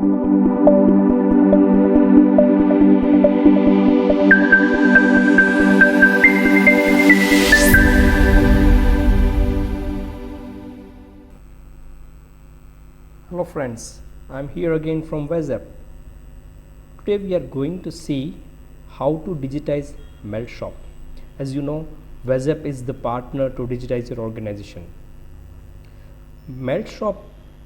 Hello friends, I am here again from WhatsApp. Today we are going to see how to digitize MeltShop. As you know, WhatsApp is the partner to digitize your organization. MeltShop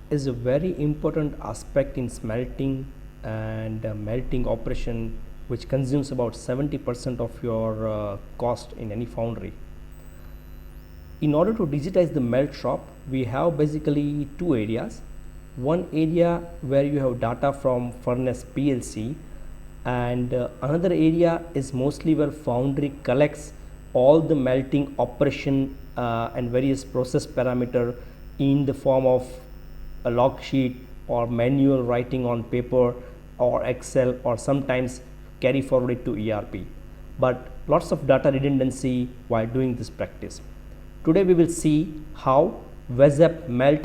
is a very important aspect in smelting and melting operation, which consumes about 70% of your cost in any foundry. In order to digitize the MeltShop, we have basically two areas. One area where you have data from furnace PLC, and another area is mostly where foundry collects all the melting operation and various process parameter in the form of a log sheet or manual writing on paper or Excel, or sometimes carry forward it to ERP, but lots of data redundancy while doing this practice. Today we will see how WhatsApp Melt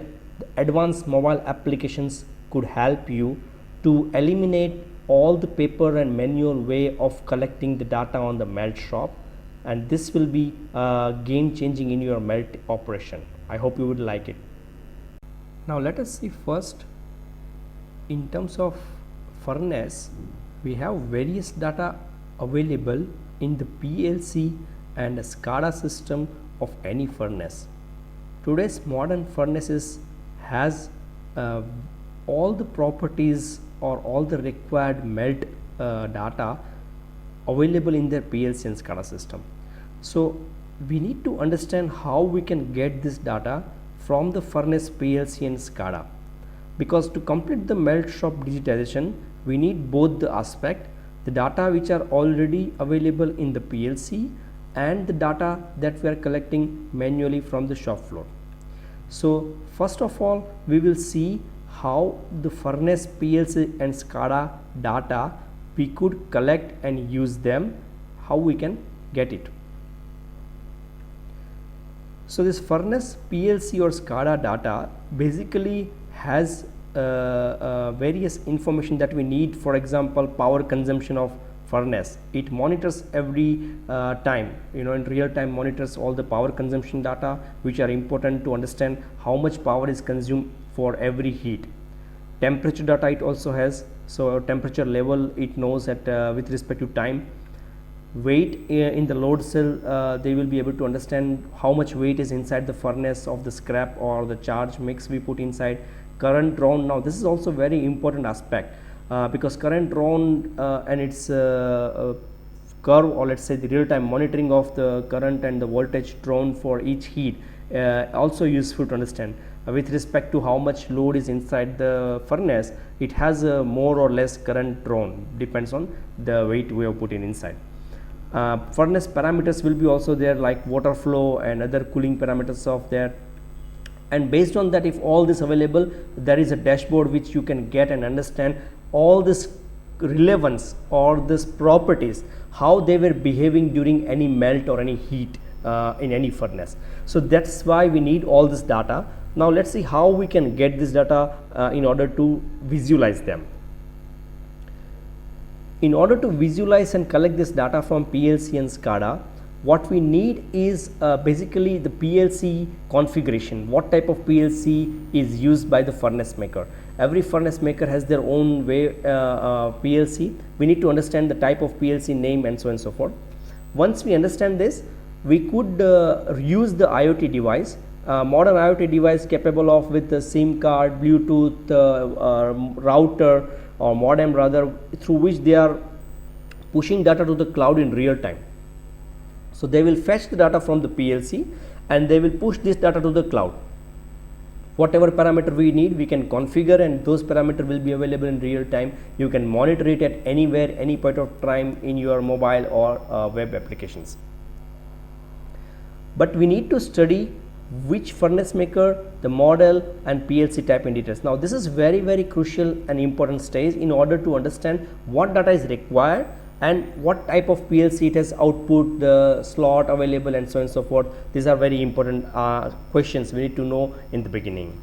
advanced mobile applications could help you to eliminate all the paper and manual way of collecting the data on the MeltShop, and this will be game changing in your melt operation. I hope you would like it. Now let us see first, in terms of furnace, we have various data available in the PLC and SCADA system of any furnace. Today's modern furnaces has all the properties or all the required melt data available in their PLC and SCADA system. So we need to understand how we can get this data from the furnace PLC and SCADA, because to complete the MeltShop digitization we need both the aspect, the data which are already available in the PLC and the data that we are collecting manually from the shop floor. So first of all, we will see how the furnace PLC and SCADA data we could collect and use them, how we can get it. So this furnace PLC or SCADA data basically has various information that we need. For example, power consumption of furnace, it monitors every time, in real time monitors all the power consumption data which are important to understand how much power is consumed for every heat. Temperature data it also has, so temperature level it knows at with respect to time. Weight in the load cell, they will be able to understand how much weight is inside the furnace of the scrap or the charge mix we put inside. Current drawn, now this is also very important aspect. Because current drawn and its curve, or let's say the real-time monitoring of the current and the voltage drawn for each heat, also useful to understand. With respect to how much load is inside the furnace, it has a more or less current drawn, depends on the weight we have put in inside. Furnace parameters will be also there, like water flow and other cooling parameters of there. And based on that, if all this available, there is a dashboard which you can get and understand all this relevance or this properties, how they were behaving during any melt or any heat in any furnace. So that's why we need all this data. Now let's see how we can get this data in order to visualize them. In order to visualize and collect this data from PLC and SCADA, what we need is basically the PLC configuration. What type of PLC is used by the furnace maker? Every furnace maker has their own way PLC. We need to understand the type of PLC name and so on and so forth. Once we understand this, we could use the IoT device, modern IoT device capable of with the SIM card, Bluetooth, router or modem rather, through which they are pushing data to the cloud in real time. So they will fetch the data from the PLC and they will push this data to the cloud. Whatever parameter we need, we can configure, and those parameters will be available in real time. You can monitor it at anywhere, any point of time in your mobile or web applications. But we need to study which furnace maker, the model and PLC type in details. Now this is very crucial and important stage in order to understand what data is required and what type of PLC it has output, the slot available and so on and so forth. These are very important questions we need to know in the beginning.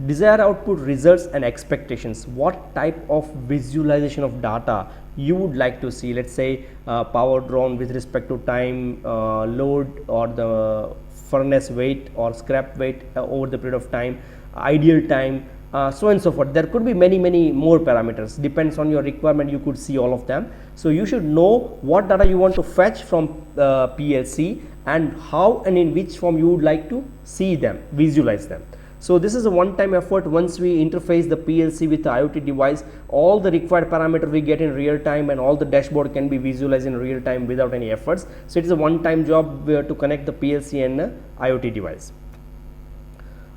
Desired output, results and expectations. What type of visualization of data you would like to see? Let's say power drawn with respect to time, load or the furnace weight or scrap weight over the period of time, ideal time, so and so forth. There could be many more parameters, depends on your requirement. You could see all of them. So you should know what data you want to fetch from PLC and how and in which form you would like to see them, visualize them. So this is a one-time effort. Once we interface the PLC with the IoT device, all the required parameter we get in real time and all the dashboard can be visualized in real time without any efforts. So it is a one-time job to connect the PLC and IoT device.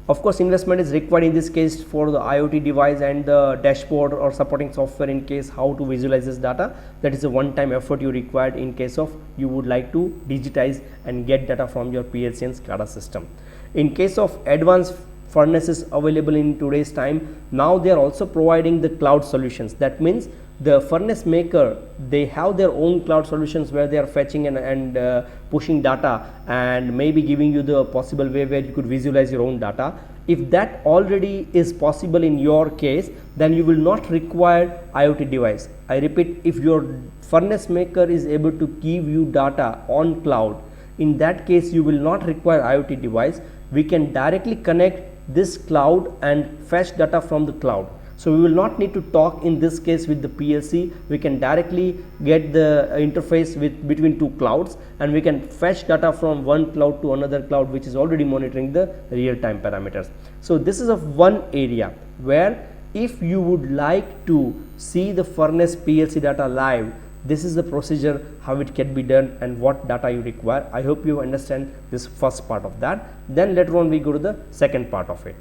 Of course, investment is required in this case for the IoT device and the dashboard or supporting software in case how to visualize this data. That is a one-time effort you required in case of you would like to digitize and get data from your PLC and SCADA system. In case of advanced furnaces available in today's time, now they are also providing the cloud solutions. That means the furnace maker, they have their own cloud solutions where they are fetching and pushing data and maybe giving you the possible way where you could visualize your own data. If that already is possible in your case, then you will not require IoT device. I repeat, if your furnace maker is able to give you data on cloud, in that case you will not require IoT device. We can directly connect this cloud and fetch data from the cloud. So we will not need to talk in this case with the PLC. We can directly get the interface between two clouds and we can fetch data from one cloud to another cloud which is already monitoring the real-time parameters. So this is of one area where if you would like to see the furnace PLC data live, this is the procedure how it can be done and what data you require. I hope you understand this first part of that. Then later on we go to the second part of it.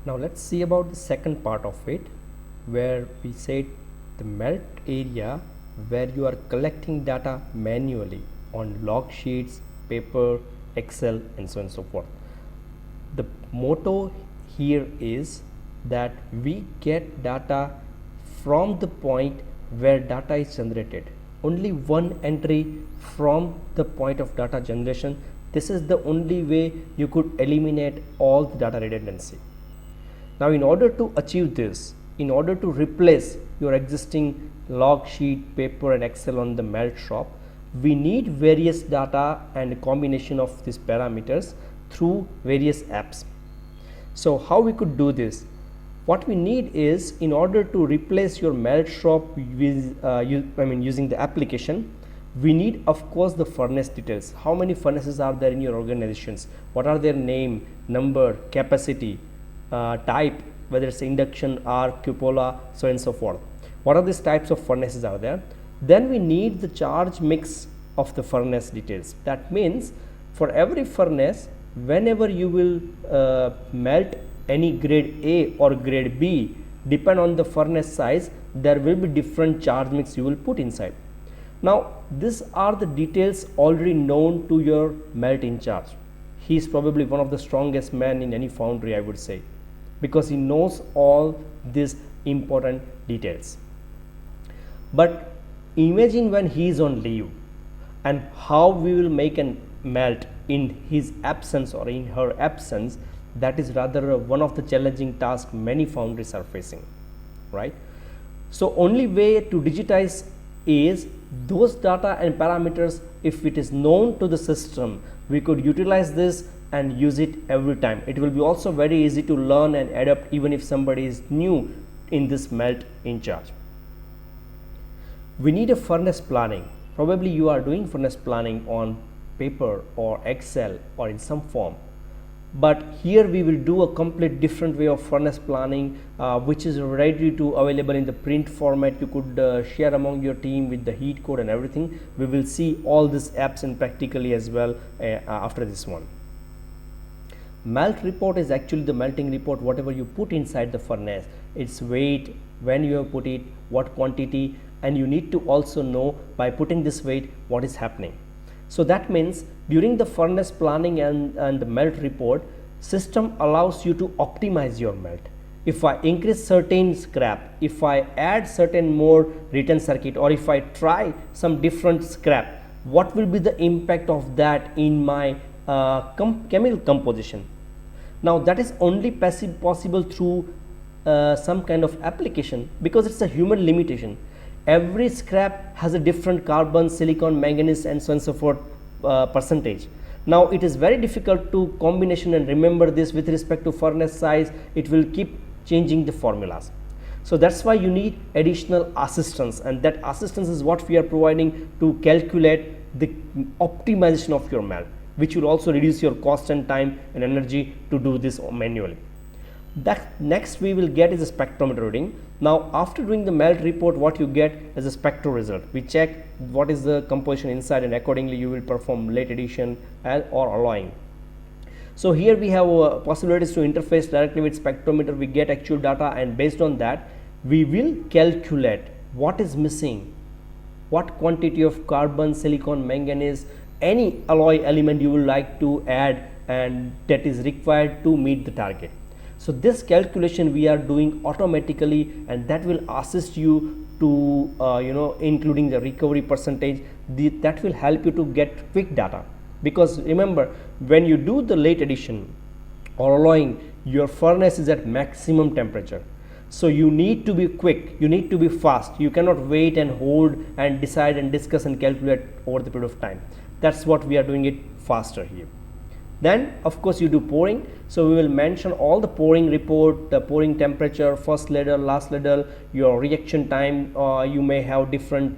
Now let's see about the second part of it, where we said the melt area where you are collecting data manually on log sheets, paper, Excel and so on and so forth. The motto here is that we get data from the point where data is generated. Only one entry from the point of data generation. This is the only way you could eliminate all the data redundancy. Now in order to achieve this, in order to replace your existing log sheet, paper and Excel on the melt shop, we need various data and a combination of these parameters through various apps. So how we could do this? What we need is, in order to replace your melt shop with using the application, we need of course the furnace details. How many furnaces are there in your organizations? What are their name, number, capacity, type, whether it's induction, arc, cupola, so and so forth. What are these types of furnaces are there? Then we need the charge mix of the furnace details. That means for every furnace, whenever you will melt any grade A or grade B, depend on the furnace size, there will be different charge mix you will put inside. Now these are the details already known to your melt in charge. He is probably one of the strongest men in any foundry, I would say, because he knows all these important details. But imagine when he is on leave and how we will make a melt in his absence or in her absence. That is rather one of the challenging tasks many foundries are facing, right? So only way to digitize is those data and parameters. If it is known to the system, we could utilize this and use it every time. It will be also very easy to learn and adapt even if somebody is new in this melt in charge. We need a furnace planning. Probably you are doing furnace planning on paper or Excel or in some form. But here we will do a complete different way of furnace planning, which is ready to available in the print format. You could share among your team with the heat code and everything. We will see all these apps and practically as well after this one. Melt report is actually the melting report, whatever you put inside the furnace, its weight, when you have put it, what quantity, and you need to also know by putting this weight what is happening. So that means during the furnace planning and the melt report, system allows you to optimize your melt. If I increase certain scrap, if I add certain more return circuit, or if I try some different scrap, what will be the impact of that in my chemical composition? Now that is only possible through some kind of application, because it's a human limitation. Every scrap has a different carbon, silicon, manganese and so on and so forth percentage. Now it is very difficult to combination and remember this with respect to furnace size. It will keep changing the formulas. So that's why you need additional assistance, and that assistance is what we are providing to calculate the optimization of your melt, which will also reduce your cost and time and energy to do this manually. That next we will get is a spectrometer reading. Now after doing the melt report, what you get is a spectro result. We check what is the composition inside, and accordingly you will perform late addition or alloying. So here we have possibilities to interface directly with spectrometer. We get actual data, and based on that we will calculate what is missing, what quantity of carbon, silicon, manganese, any alloy element you would like to add, and that is required to meet the target. So this calculation we are doing automatically, and that will assist you to including the recovery percentage. That will help you to get quick data, because remember, when you do the late addition or alloying, your furnace is at maximum temperature. So you need to be quick, you need to be fast. You cannot wait and hold and decide and discuss and calculate over the period of time. That's what we are doing it faster here. Then of course you do pouring. So we will mention all the pouring report, the pouring temperature, first ladle, last ladle, your reaction time. You may have different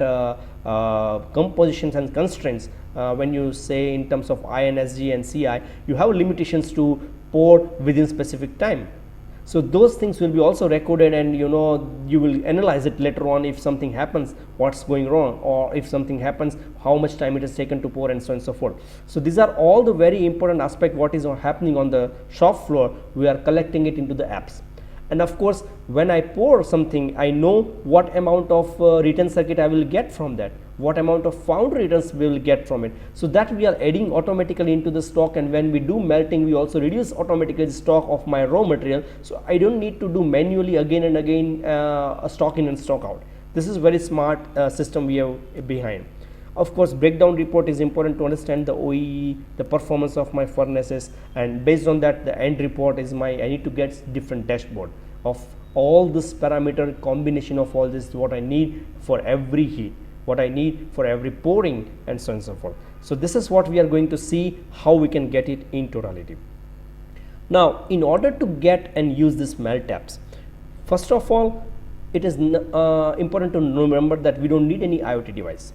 compositions and constraints. When you say in terms of INSG and CI, you have limitations to pour within specific time. So those things will be also recorded, and you will analyze it later on. If something happens, what's going wrong, or if something happens, how much time it has taken to pour, and so on and so forth. So these are all the very important aspect what is happening on the shop floor. We are collecting it into the apps. And of course, when I pour something, I know what amount of return circuit I will get from that, what amount of foundry returns we will get from it. So that we are adding automatically into the stock, and when we do melting, we also reduce automatically the stock of my raw material. So I don't need to do manually again and again stock in and stock out. This is very smart system we have behind. Of course, breakdown report is important to understand the OEE, the performance of my furnaces, and based on that the end report is I need to get different dashboard of all this parameter combination of all this, what I need for every heat, what I need for every pouring, and so on and so forth. So this is what we are going to see how we can get it in totality. Now in order to get and use this melt apps, first of all it is important to remember that we don't need any IoT device,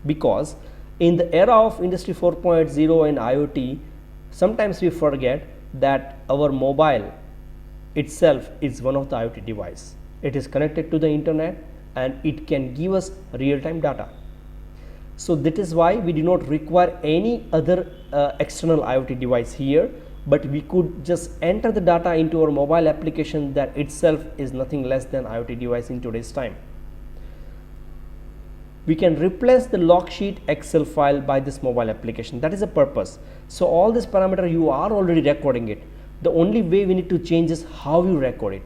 because in the era of Industry 4.0 and IoT, sometimes we forget that our mobile itself is one of the IoT device. It is connected to the internet and it can give us real-time data. So that is why we do not require any other external IoT device here, but we could just enter the data into our mobile application. That itself is nothing less than IoT device in today's time. We can replace the log sheet Excel file by this mobile application. That is a purpose. So all this parameter you are already recording it. The only way we need to change is how you record it,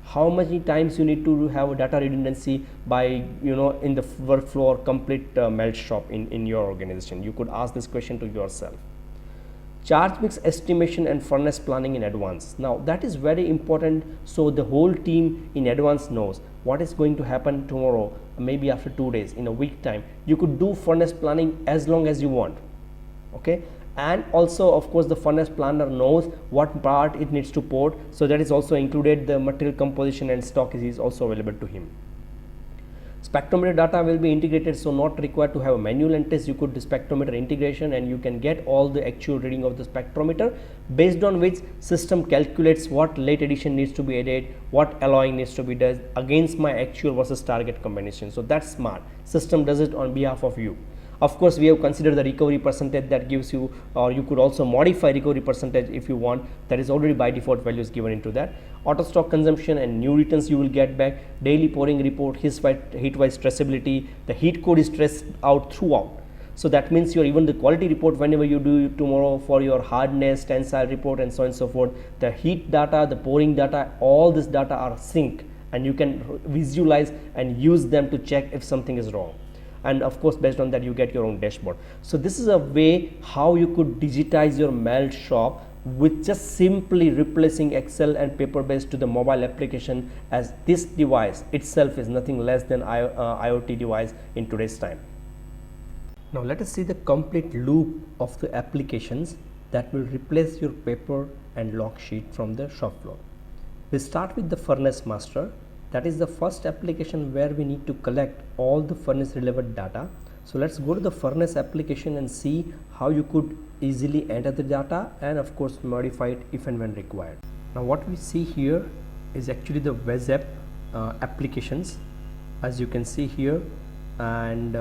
how many times you need to have a data redundancy by in the workflow or complete melt shop in your organization. You could ask this question to yourself. Charge mix estimation and furnace planning in advance. Now that is very important, so the whole team in advance knows what is going to happen tomorrow, maybe after 2 days, in a week time. You could do furnace planning as long as you want, okay? And also of course the furnace planner knows what part it needs to pour, so that is also included. The material composition and stock is also available to him. Spectrometer data will be integrated, so not required to have a manual entry. You could do spectrometer integration and you can get all the actual reading of the spectrometer, based on which system calculates what late addition needs to be added, what alloying needs to be done against my actual versus target combination. So that's smart. System does it on behalf of you. Of course, we have considered the recovery percentage that gives you, or you could also modify recovery percentage if you want. That is already by default values given into that. Auto stock consumption and new returns you will get back. Daily pouring report, heat-wise traceability. The heat code is stressed out throughout. So that means your even the quality report whenever you do tomorrow for your hardness, tensile report, and so on and so forth. The heat data, the pouring data, all this data are synced, and you can visualize and use them to check if something is wrong. And of course based on that you get your own dashboard. So this is a way how you could digitize your melt shop with just simply replacing Excel and paper based to the mobile application, as this device itself is nothing less than IoT device in today's time. Now let us see the complete loop of the applications that will replace your paper and log sheet from the shop floor. We start with the Furnace Master. That is the first application where we need to collect all the furnace relevant data. So let's go to the Furnace application and see how you could easily enter the data and of course modify it if and when required. Now what we see here is actually the Web app applications, as you can see here, and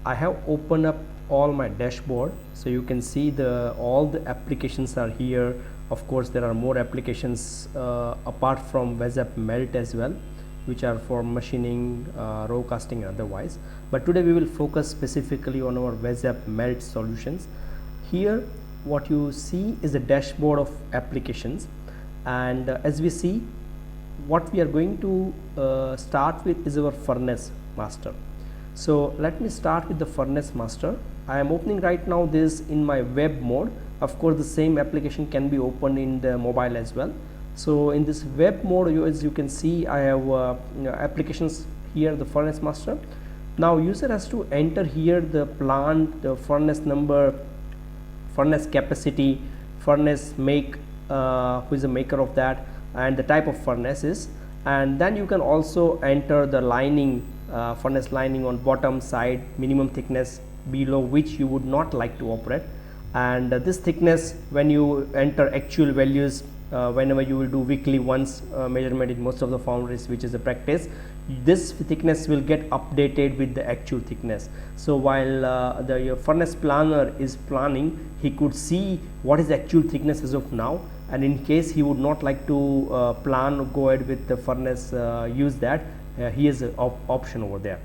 I have opened up all my dashboard, so you can see all the applications are here. Of course there are more applications apart from Web app Melt as well, which are for machining, row casting and otherwise, but today we will focus specifically on our Web app Melt solutions. Here what you see is a dashboard of applications, and as we see, what we are going to start with is our Furnace Master. So let me start with the Furnace Master. I am opening right now this in my web mode. Of course the same application can be opened in the mobile as well. So in this web mode, as you can see, I have applications here, the Furnace Master. Now user has to enter here the plant, the furnace number, furnace capacity, furnace make, who is the maker of that, and the type of furnaces, and then you can also enter the lining, furnace lining on bottom side, minimum thickness below which you would not like to operate, and this thickness, when you enter actual values, whenever you will do weekly once measurement in most of the foundries, which is a practice, this thickness will get updated with the actual thickness. So while the furnace planner is planning, he could see what is the actual thickness as of now, and in case he would not like to plan or go ahead with the furnace, use that, he has an option over there.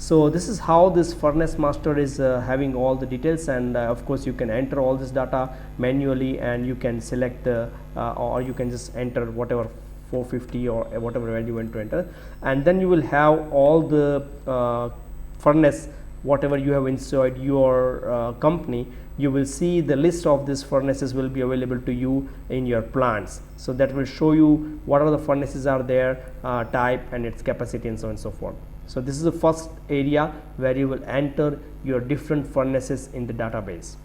So this is how this Furnace Master is having all the details, and of course you can enter all this data manually, and you can select the or you can just enter whatever 450 or whatever value you want to enter, and then you will have all the furnace whatever you have inside your company. You will see the list of these furnaces will be available to you in your plants. So that will show you what are the furnaces are there, type and its capacity and so on and so forth. So this is the first area where you will enter your different furnaces in the database.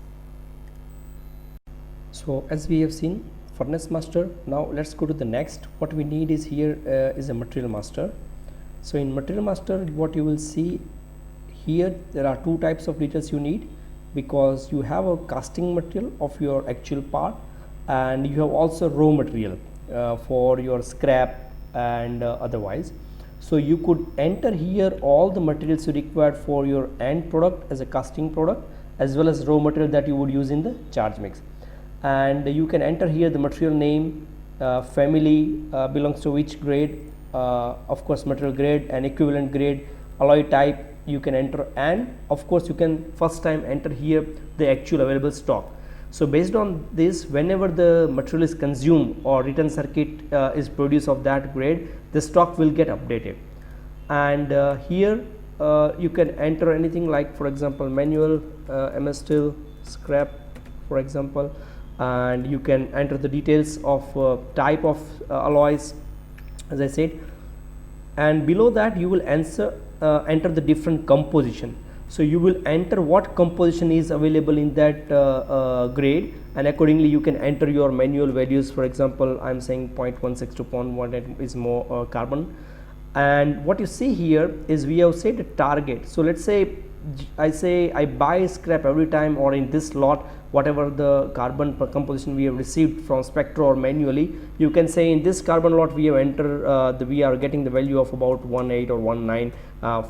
So as we have seen Furnace Master, now let's go to the next. What we need is here is a Material Master. So in Material Master, what you will see here, there are two types of details you need, because you have a casting material of your actual part, and you have also raw material for your scrap and otherwise. So you could enter here all the materials you required for your end product as a casting product, as well as raw material that you would use in the charge mix. And you can enter here the material name, family, belongs to which grade, of course material grade and equivalent grade, alloy type you can enter, and of course you can first time enter here the actual available stock. So based on this, whenever the material is consumed or return circuit is produced of that grade, the stock will get updated. And here you can enter anything like, for example, manual, MS steel, scrap, for example, and you can enter the details of type of alloys, as I said, and below that you will enter the different composition. So you will enter what composition is available in that grade, and accordingly you can enter your manual values. For example, I am saying 0.16 to 0.18 is more carbon, and what you see here is we have set a target. So let's say I buy scrap every time, or in this lot whatever the carbon per composition we have received from Spectra or manually, you can say in this carbon lot we have entered we are getting the value of about 18 or 19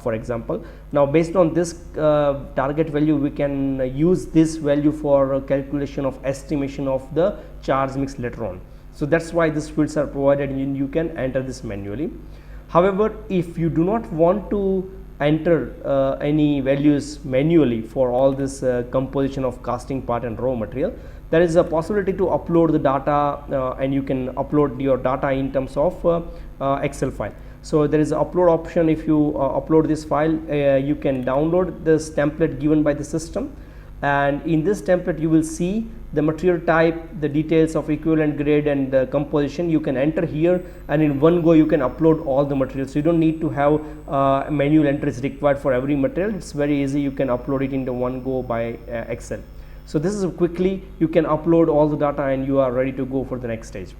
for example. Now based on this target value, we can use this value for calculation of estimation of the charge mix later on. So that's why these fields are provided, and you can enter this manually. However, if you do not want to enter any values manually for all this composition of casting part and raw material, there is a possibility to upload the data, and you can upload your data in terms of Excel file. So there is an upload option. If you upload this file, you can download this template given by the system, and in this template you will see the material type, the details of equivalent grade and the composition. You can enter here, and in one go you can upload all the materials. So you don't need to have manual entries required for every material. It's very easy, you can upload it into one go by Excel. So this is quickly you can upload all the data and you are ready to go for the next stage.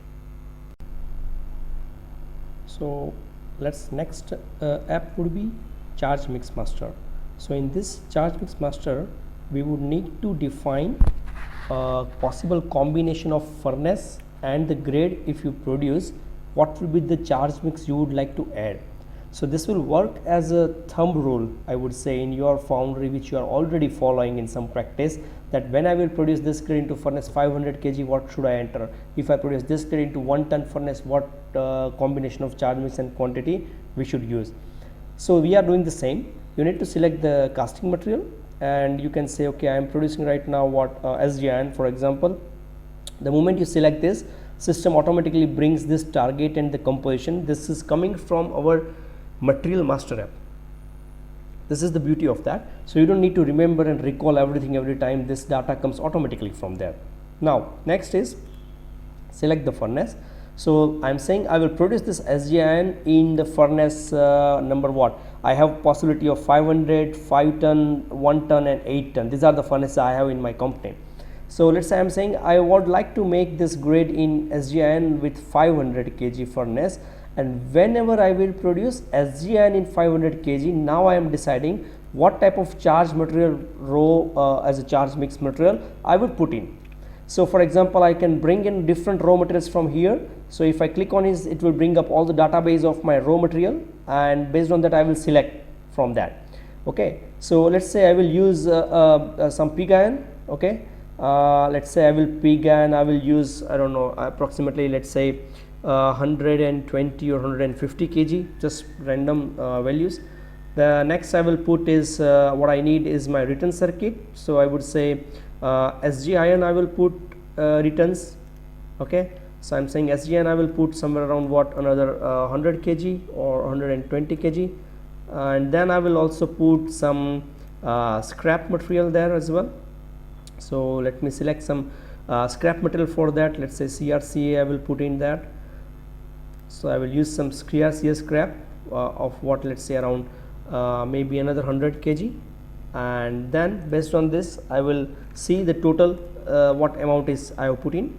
So let's next app would be Charge Mix Master. So in this Charge Mix Master we would need to define a possible combination of furnace and the grade. If you produce, what will be the charge mix you would like to add. So this will work as a thumb rule, I would say, in your foundry, which you are already following in some practice, that when I will produce this grade into furnace 500 kg, what should I enter? If I produce this grade into 1 ton furnace, what combination of charge mix and quantity we should use. So we are doing the same. You need to select the casting material, and you can say, okay, I am producing right now what SG iron, for example. The moment you select this, system automatically brings this target and the composition. This is coming from our material master app. This is the beauty of that. So you don't need to remember and recall everything every time. This data comes automatically from there. Now next is select the furnace. So I am saying I will produce this SG iron in the furnace number what? I have possibility of 500, 5 ton, 1 ton and 8 ton. These are the furnaces I have in my company. So let's say I am saying I would like to make this grade in SG iron with 500 kg furnace, and whenever I will produce SG iron in 500 kg, now I am deciding what type of charge material raw as a charge mix material I will put in. So for example, I can bring in different raw materials from here. So if I click on it, it will bring up all the database of my raw material, and based on that I will select from that. Okay, so let's say I will use some pig iron. Okay, let's say I will pig iron, I will use, I don't know, approximately let's say 120 or 150 kg, just random values. The next I will put is what I need is my return circuit. So I would say SG iron I will put returns. Okay, so I'm saying SG iron I will put somewhere around what, another 100 kg or 120 kg, and then I will also put some scrap material there as well. So let me select some scrap material for that. Let's say CRCA I will put in that. So I will use some CRCA scrap of what, let's say around maybe another 100 kg, and then based on this I will see the total what amount is I have put in.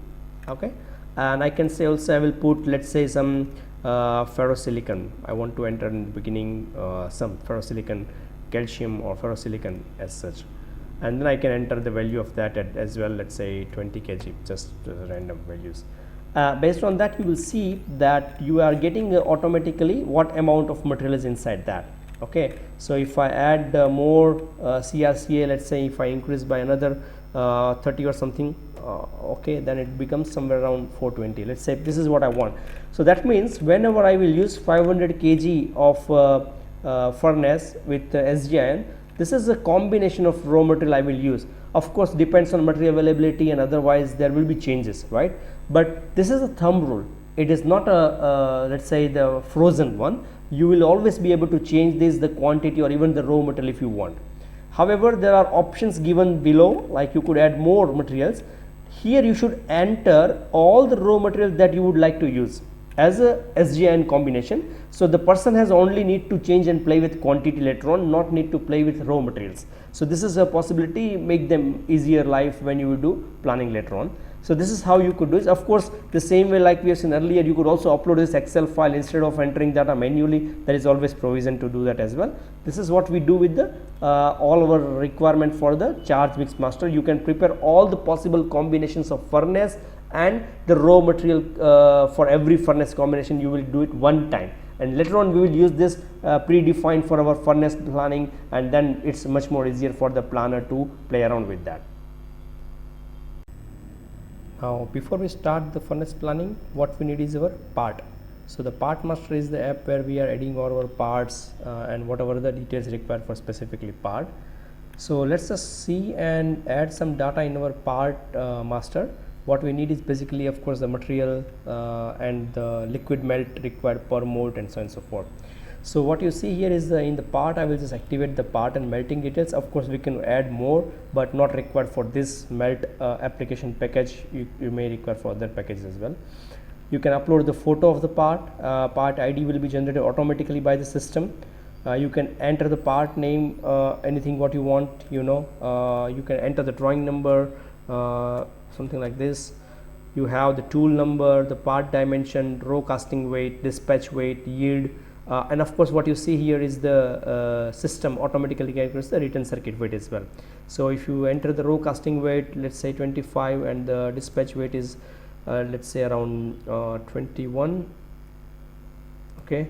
Okay, and I can say also I will put, let's say, some ferrosilicon. I want to enter in the beginning some ferrosilicon calcium or ferrosilicon as such, and then I can enter the value of that as well, let's say 20 kg, just random values. Based on that you will see that you are getting automatically what amount of material is inside that. Okay, so if I add more CRCA, let's say if I increase by another 30 or something, okay, then it becomes somewhere around 420. Let's say this is what I want. So that means whenever I will use 500 kg of furnace with SG iron, this is a combination of raw material I will use. Of course, depends on material availability, and otherwise there will be changes, right? But this is a thumb rule. It is not a let's say the frozen one. You will always be able to change this, the quantity or even the raw material if you want. However, there are options given below, like you could add more materials. Here you should enter all the raw materials that you would like to use as a SG iron combination. So the person has only need to change and play with quantity later on, not need to play with raw materials. So this is a possibility, make them easier life when you will do planning later on. So this is how you could do it. Of course, the same way like we have seen earlier, you could also upload this Excel file instead of entering data manually. There is always provision to do that as well. This is what we do with the all our requirement for the charge mix master. You can prepare all the possible combinations of furnace and the raw material for every furnace combination. You will do it one time, and later on we will use this predefined for our furnace planning, and then it's much more easier for the planner to play around with that. Now before we start the furnace planning, what we need is our part. So the part master is the app where we are adding all our parts and whatever the details required for specifically part. So let's just see and add some data in our part master. What we need is basically, of course, the material and the liquid melt required per mold and so on and so forth. So what you see here is in the part, I will just activate the part and melting details. Of course we can add more, but not required for this melt application package. You may require for other packages as well. You can upload the photo of the part. Part ID will be generated automatically by the system. You can enter the part name, anything what you want, you can enter the drawing number, something like this. You have the tool number, the part dimension, row casting weight, dispatch weight, yield, and of course what you see here is the system automatically calculates the return circuit weight as well. So if you enter the row casting weight, let's say 25, and the dispatch weight is let's say around 21, okay,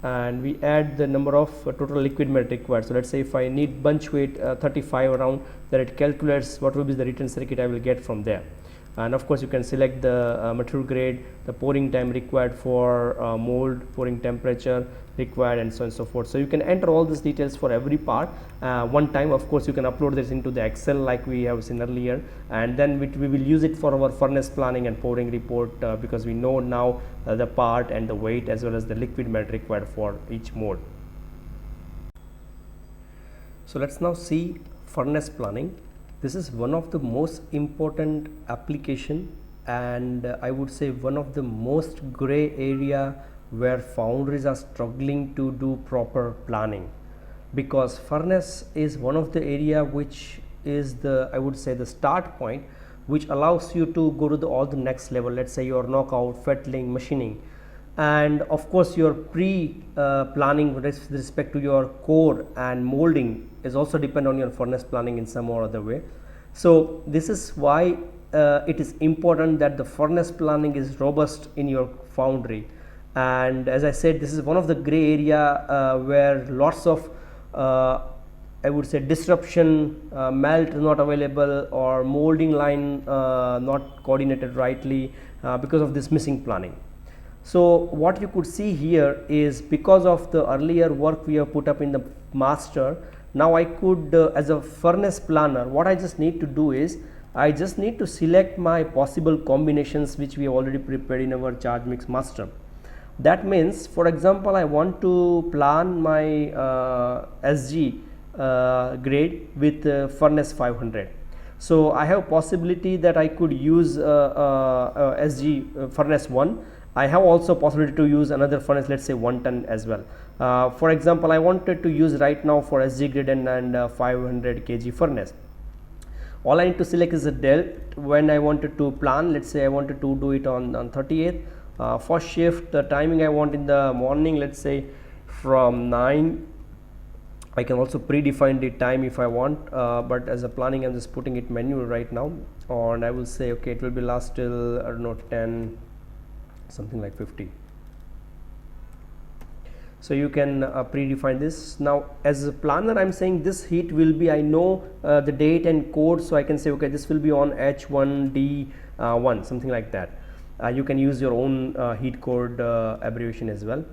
and we add the number of total liquid melt required. So let's say if I need bunch weight 35 around, then it calculates what will be the return circuit I will get from there. And of course you can select the material grade, the pouring time required for mold, pouring temperature required, and so on and so forth. So you can enter all these details for every part one time. Of course you can upload this into the Excel like we have seen earlier, and then we will use it for our furnace planning and pouring report, because we know now the part and the weight as well as the liquid melt required for each mold. So let's now see furnace planning. This is one of the most important application, and I would say one of the most gray area where foundries are struggling to do proper planning, because furnace is one of the area which is the, I would say, the start point which allows you to go to all the next level. Let's say your knockout, fettling, machining, and of course your planning with respect to your core and molding is also depend on your furnace planning in some or other way. So this is why it is important that the furnace planning is robust in your foundry. And as I said, this is one of the gray area where lots of I would say disruption, melt not available, or molding line not coordinated rightly because of this missing planning. So what you could see here is, because of the earlier work we have put up in the master, now I could as a furnace planner, what I just need to do is I just need to select my possible combinations which we have already prepared in our charge mix master. That means, for example, I want to plan my SG grade with furnace 500. So I have possibility that I could use SG furnace 1. I have also possibility to use another furnace, let's say 1 ton as well. For example, I wanted to use right now for SG grade and 500 kg furnace. All I need to select is a delt when I wanted to plan. Let's say I wanted to do it on 38th. First shift, the timing I want in the morning, let's say from 9. I can also predefine the time if I want, but as a planning I'm just putting it manual right now, and I will say okay, it will be last till I don't know 10, something like 50. So you can predefine this. Now as a planner I'm saying this heat will be, I know the date and code, so I can say okay, this will be on H1D1, something like that. You can use your own heat code abbreviation as well.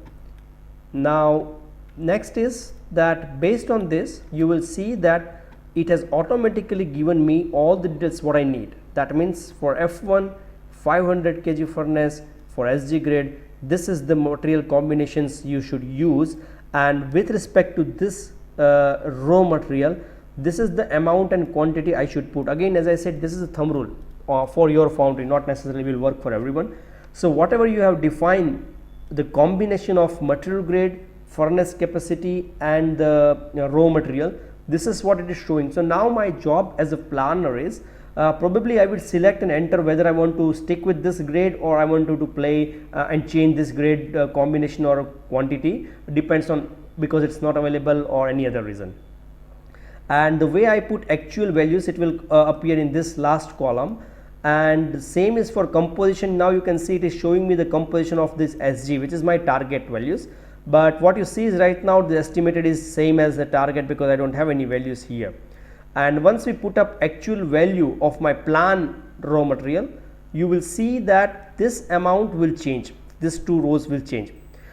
Now next is that based on this you will see that it has automatically given me all the details what I need. That means for F1 500 kg furnace, for SG grade, this is the material combinations you should use, and with respect to this raw material, this is the amount and quantity I should put. Again, as I said, this is a thumb rule for your foundry, not necessarily will work for everyone. So whatever you have defined, the combination of material grade, furnace capacity, and the raw material, this is what it is showing. So now my job as a planner is probably I will select and enter whether I want to stick with this grade or I want to play and change this grade combination or quantity, depends on, because it's not available or any other reason. And the way I put actual values, it will appear in this last column, and the same is for composition. Now you can see it is showing me the composition of this SG, which is my target values, but what you see is right now the estimated is same as the target because I don't have any values here. And once we put up actual value of my plan raw material, you will see that this amount will change, these two rows will change.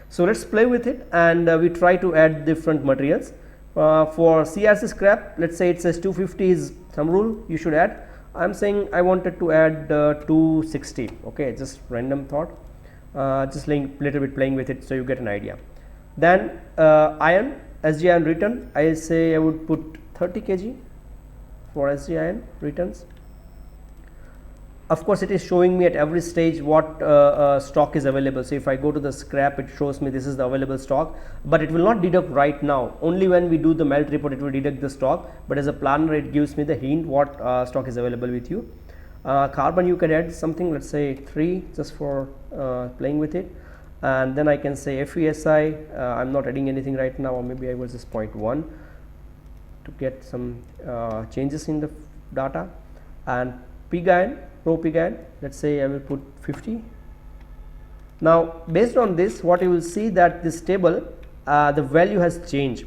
So let's play with it, and we try to add different materials. For CRC scrap, let's say it says 250 is some rule you should add. I'm saying I wanted to add 260. Okay, just random thought, just little bit playing with it so you get an idea. Then iron, SG iron return, I say I would put 30 kg for SG iron returns. Of course, it is showing me at every stage what stock is available. So if I go to the scrap, it shows me this is the available stock, but it will not deduct right now. Only when we do the melt report, it will deduct the stock, but as a planner, it gives me the hint what stock is available with you. Carbon, you can add something, let's say 3, just for playing with it, and then I can say FeSi. I'm not adding anything right now, or maybe I was just 0.1 to get some changes in the data. And pig iron, raw pig iron, let's say I will put 50. Now based on this, what you will see that this table, the value has changed.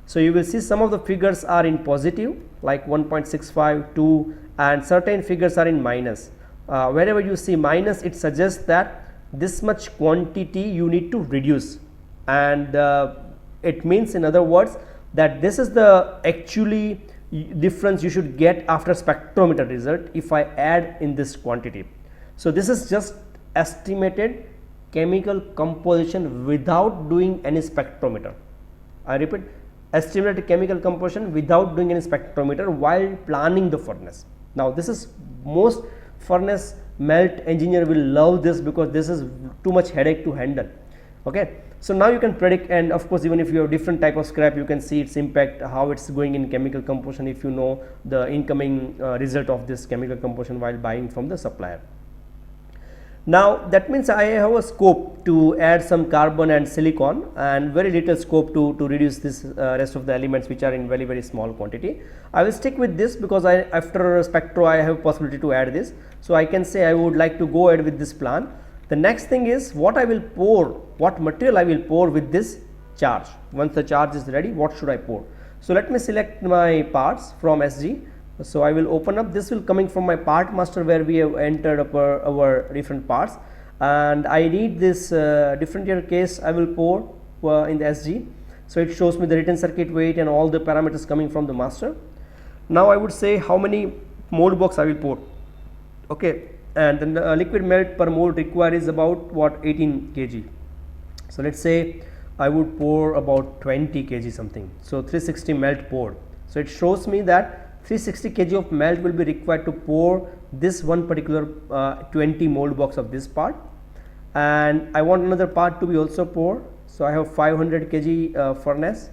So you will see some of the figures are in positive, like 1.65, 2, and certain figures are in minus. Wherever you see minus, it suggests that this much quantity you need to reduce, and it means, in other words, that this is the actually difference you should get after spectrometer result if I add in this quantity. So this is just estimated chemical composition without doing any spectrometer. I repeat, estimated chemical composition without doing any spectrometer while planning the furnace. Now this is, most furnace melt engineer will love this, because this is too much headache to handle. Okay, so now you can predict, and of course even if you have different type of scrap, you can see its impact, how it's going in chemical composition, if you know the incoming result of this chemical composition while buying from the supplier. Now that means I have a scope to add some carbon and silicon, and very little scope to reduce this rest of the elements which are in very small quantity. I will stick with this because after spectro I have possibility to add this. So I can say I would like to go ahead with this plan. The next thing is what I will pour, what material I will pour with this charge. Once the charge is ready, what should I pour? So let me select my parts from SG. So I will open up, this will coming from my part master where we have entered our different parts, and I need this differential case I will pour in the SG. So it shows me the written circuit weight and all the parameters coming from the master. Now I would say how many mold box I will pour. Okay, and then the liquid melt per mold required is about what, 18 kg. So let's say I would pour about 20 kg something, so 360 melt poured. So it shows me that 360 kg of melt will be required to pour this one particular 20 mold box of this part, and I want another part to be also poured. So I have 500 kg furnace,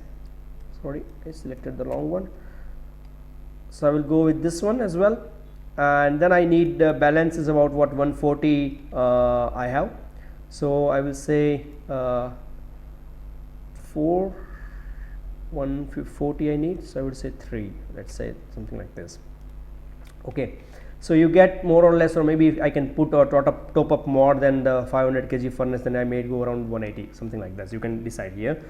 sorry I selected the wrong one, so I will go with this one as well, and then I need the balance is about what, 140 I have. So I will say 140 I need, so I would say 3, let's say something like this. Okay, so you get more or less, or maybe I can put or top up more than the 500 kg furnace, then I may go around 180, something like that. So you can decide here.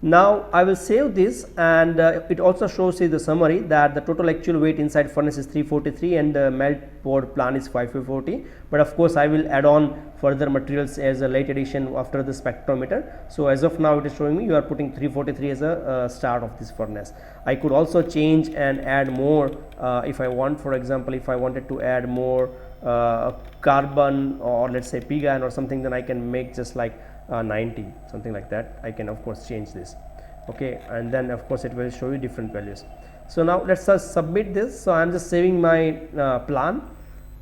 Now I will save this, and it also shows you the summary that the total actual weight inside furnace is 343 and the melt poured plan is 540, but of course I will add on further materials as a late addition after the spectrometer. So as of now it is showing me you are putting 343 as a start of this furnace. I could also change and add more if I want. For example, if I wanted to add more carbon, or let's say pig iron or something, then I can make just like 90, something like that. I can of course change this. Okay, and then of course it will show you different values. So now let's just submit this. So I am just saving my plan.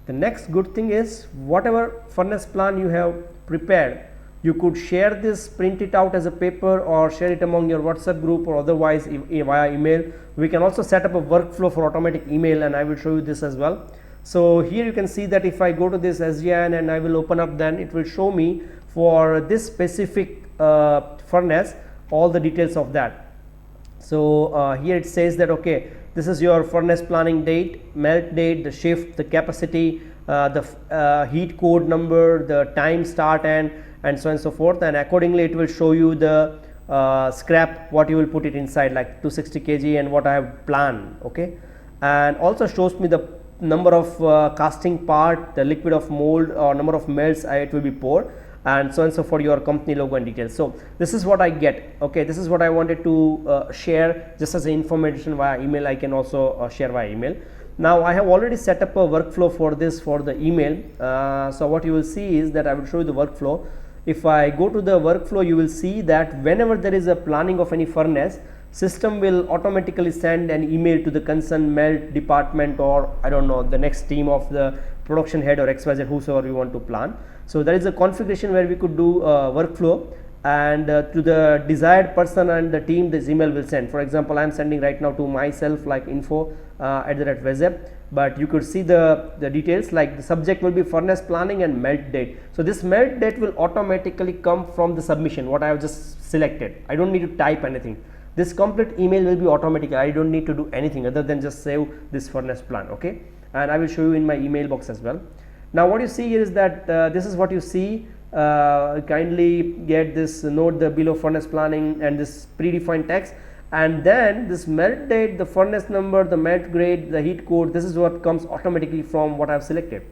The next good thing is, whatever furnace plan you have prepared, you could share this, print it out as a paper, or share it among your WhatsApp group, or otherwise via email. We can also set up a workflow for automatic email, and I will show you this as well. So here you can see that if I go to this SGIN and I will open up, then it will show me for this specific furnace all the details of that. So here it says that okay, this is your furnace planning date, melt date, the shift, the capacity, the heat code number, the time start and so on and so forth, and accordingly it will show you the scrap what you will put it inside, like 260 kg and what I have planned. Okay, and also shows me the number of casting part, the liquid of mold, or number of melts it will be poured, and so on and so forth, your company logo and details. So this is what I get. Okay, this is what I wanted to share just as information via email. I can also share via email. Now I have already set up a workflow for this, for the email. So what you will see is that I will show you the workflow. If I go to the workflow, you will see that whenever there is a planning of any furnace, system will automatically send an email to the concerned melt department, or I don't know, the next team of the production head or XYZ, whosoever you want to plan. So there is a configuration where we could do workflow, and to the desired person and the team this email will send. For example, I am sending right now to myself like info @wesep, but you could see the details, like the subject will be furnace planning and melt date. So this melt date will automatically come from the submission what I have just selected. I don't need to type anything. This complete email will be automatic. I don't need to do anything other than just save this furnace plan. Okay, and I will show you in my email box as well. Now what you see here is that this is what you see. Kindly get this, note the below furnace planning and this predefined text, and then this melt date, the furnace number, the melt grade, the heat code, this is what comes automatically from what I have selected.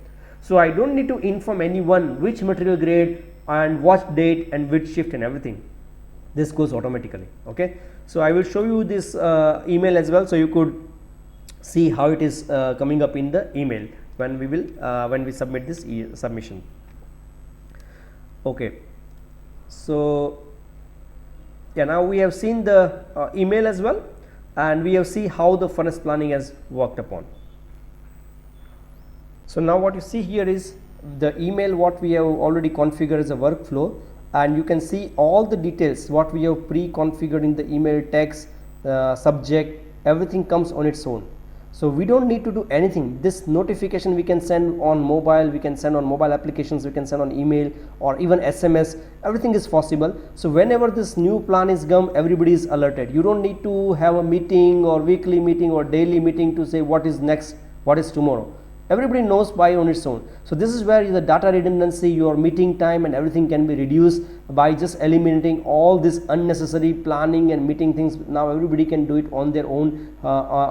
So I don't need to inform anyone which material grade and what date and which shift and everything. This goes automatically. Okay, so I will show you this email as well, so you could see how it is coming up in the email when we will when we submit this submission. Okay, so yeah, now we have seen the email as well, and we have seen how the furnace planning has worked upon. So now what you see here is the email what we have already configured as a workflow, and you can see all the details what we have pre-configured in the email, text, subject, everything comes on its own. So we don't need to do anything. This notification we can send on mobile, we can send on mobile applications, we can send on email or even SMS, everything is possible. So whenever this new plan is come, everybody is alerted. You don't need to have a meeting or weekly meeting or daily meeting to say what is next, what is tomorrow. Everybody knows by on its own. So this is where the data redundancy, your meeting time and everything can be reduced by just eliminating all this unnecessary planning and meeting things. Now everybody can do it on their own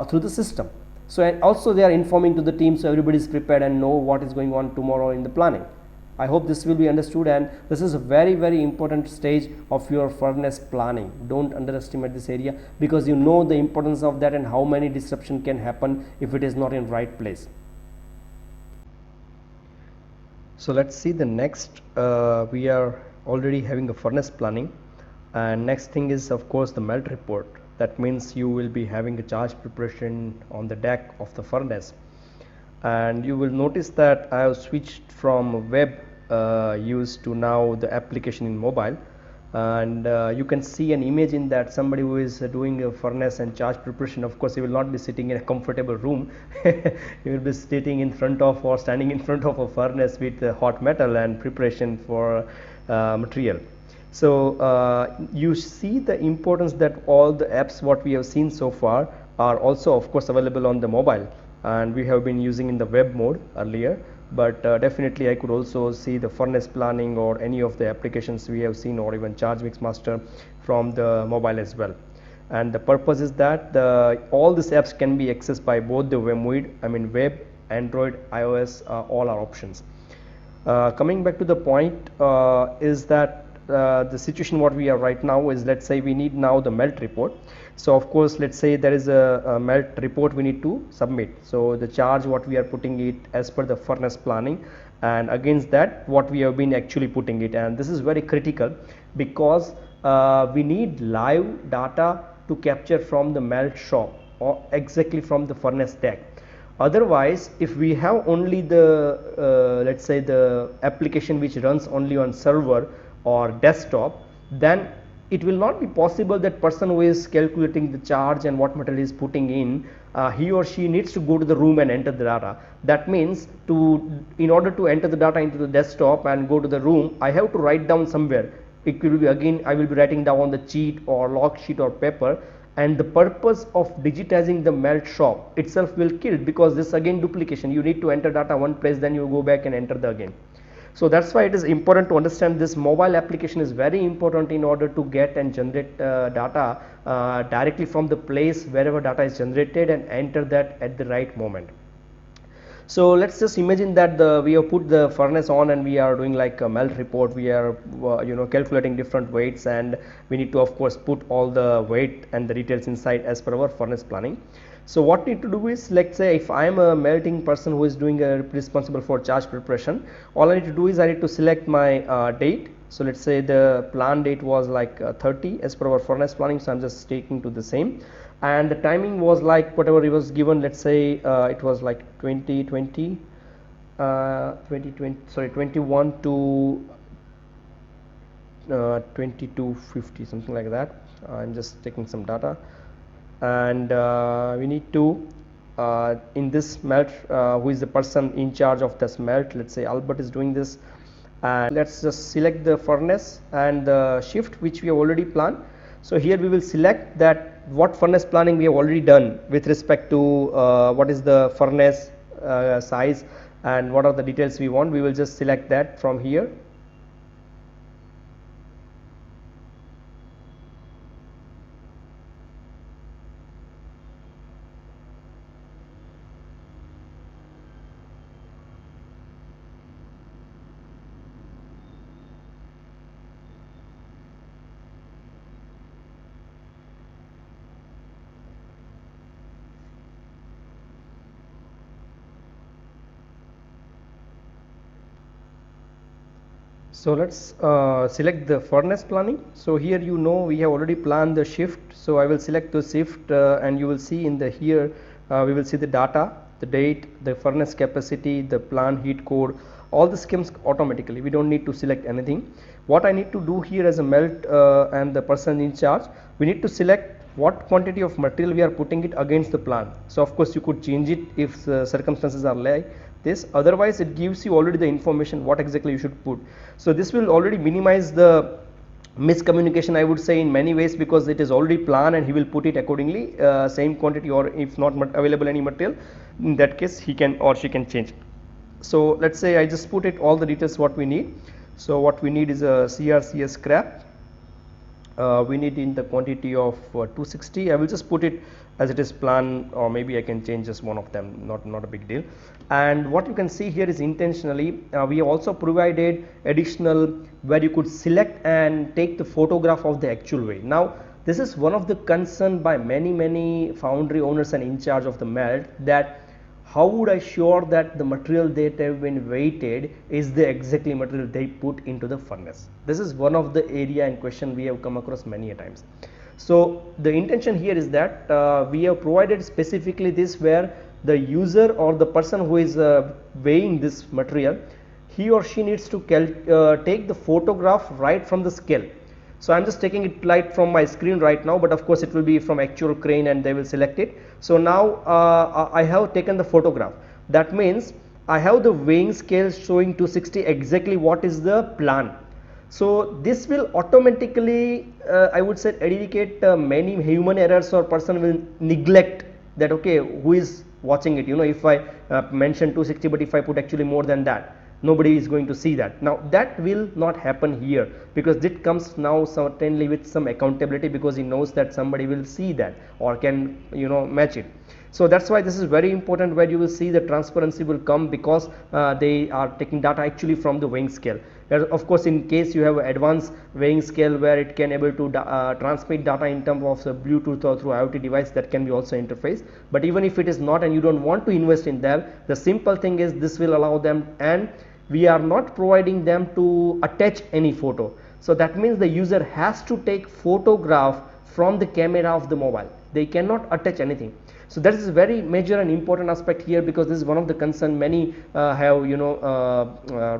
through the system. So and also they are informing to the team, so everybody is prepared and know what is going on tomorrow in the planning. I hope this will be understood, and this is a very important stage of your furnace planning. Don't underestimate this area, because you know the importance of that and how many disruption can happen if it is not in right place. So let's see the next. We are already having a furnace planning, and next thing is of course the melt report. That means you will be having a charge preparation on the deck of the furnace, and you will notice that I have switched from web use to now the application in mobile, and you can see an image in that somebody who is doing a furnace and charge preparation. Of course he will not be sitting in a comfortable room. He will be sitting in front of or standing in front of a furnace with hot metal and preparation for material. So you see the importance that all the apps what we have seen so far are also of course available on the mobile, and we have been using in the web mode earlier, but definitely I could also see the furnace planning or any of the applications we have seen, or even Charge Mix Master from the mobile as well. And the purpose is that all these apps can be accessed by both the web, Android, iOS, all our options. Coming back to the point is that the situation what we are right now is, let's say we need now the melt report. So of course let's say there is a melt report we need to submit. So the charge what we are putting it as per the furnace planning, and against that what we have been actually putting it. And this is very critical, because we need live data to capture from the melt shop or exactly from the furnace deck. Otherwise, if we have only the let's say the application which runs only on server or desktop, then it will not be possible that person who is calculating the charge and what material is putting in, he or she needs to go to the room and enter the data. That means in order to enter the data into the desktop and go to the room, I have to write down somewhere. It will be again, I will be writing down on the sheet or log sheet or paper, and the purpose of digitizing the melt shop itself will kill, because this again duplication. You need to enter data one place, then you go back and enter the again. So that's why it is important to understand this mobile application is very important in order to get and generate data directly from the place wherever data is generated, and enter that at the right moment. So let's just imagine that we have put the furnace on and we are doing like a melt report. We are calculating different weights, and we need to of course put all the weight and the details inside as per our furnace planning. So what need to do is, let's say if I am a melting person who is doing responsible for charge preparation, all I need to do is I need to select my date, So let's say the plan date was like 30 as per our furnace planning, so I'm just sticking to the same, and the timing was like whatever it was given. Let's say it was like 2020 sorry 21 to 2250, something like that. I'm just taking some data, and we need to in this melt, who is the person in charge of this melt, let's say Albert is doing this, and let's just select the furnace and the shift which we have already planned. So here we will select that what furnace planning we have already done with respect to what is the furnace size and what are the details we want. We will just select that from here. So let's select the furnace planning. So here we have already planned the shift, so I will select the shift and you will see in the here we will see the data, the date, the furnace capacity, the plant heat code, all the schemes automatically. We don't need to select anything. What I need to do here as a melt and the person in charge, we need to select what quantity of material we are putting it against the plan. So of course you could change it if circumstances are like this, otherwise it gives you already the information what exactly you should put. So this will already minimize the miscommunication, I would say, in many ways, because it is already planned and he will put it accordingly, same quantity, or if not available any material, in that case he can or she can change. So let's say I just put it all the details what we need. So what we need is a CRCS scrap. We need in the quantity of 260. I will just put it as it is planned, or maybe I can change just one of them, not a big deal. And what you can see here is intentionally we have also provided additional where you could select and take the photograph of the actual way. Now this is one of the concern by many foundry owners and in charge of the melt, that how would I sure that the material that have been weighted is the exactly material they put into the furnace. This is one of the area in question we have come across many a times. So the intention here is that we have provided specifically this, where the user or the person who is weighing this material, he or she needs to take the photograph right from the scale. So I am just taking it right from my screen right now, but of course it will be from actual crane and they will select it. So now I have taken the photograph. That means I have the weighing scale showing 260 exactly what is the plan. So this will automatically I would say eradicate many human errors, or person will neglect that, okay, who is watching it, if I mention 260 but if I put actually more than that, nobody is going to see that. Now that will not happen here, because it comes now certainly with some accountability, because he knows that somebody will see that or can match it. So that's why this is very important, where you will see the transparency will come, because they are taking data actually from the weighing scale. Of course, in case you have advanced weighing scale where it can able to transmit data in terms of the Bluetooth or through IoT device, that can be also interface. But even if it is not and you don't want to invest in that, the simple thing is this will allow them, and we are not providing them to attach any photo. So that means the user has to take photograph from the camera of the mobile. They cannot attach anything. So that is a very major and important aspect here, because this is one of the concern many have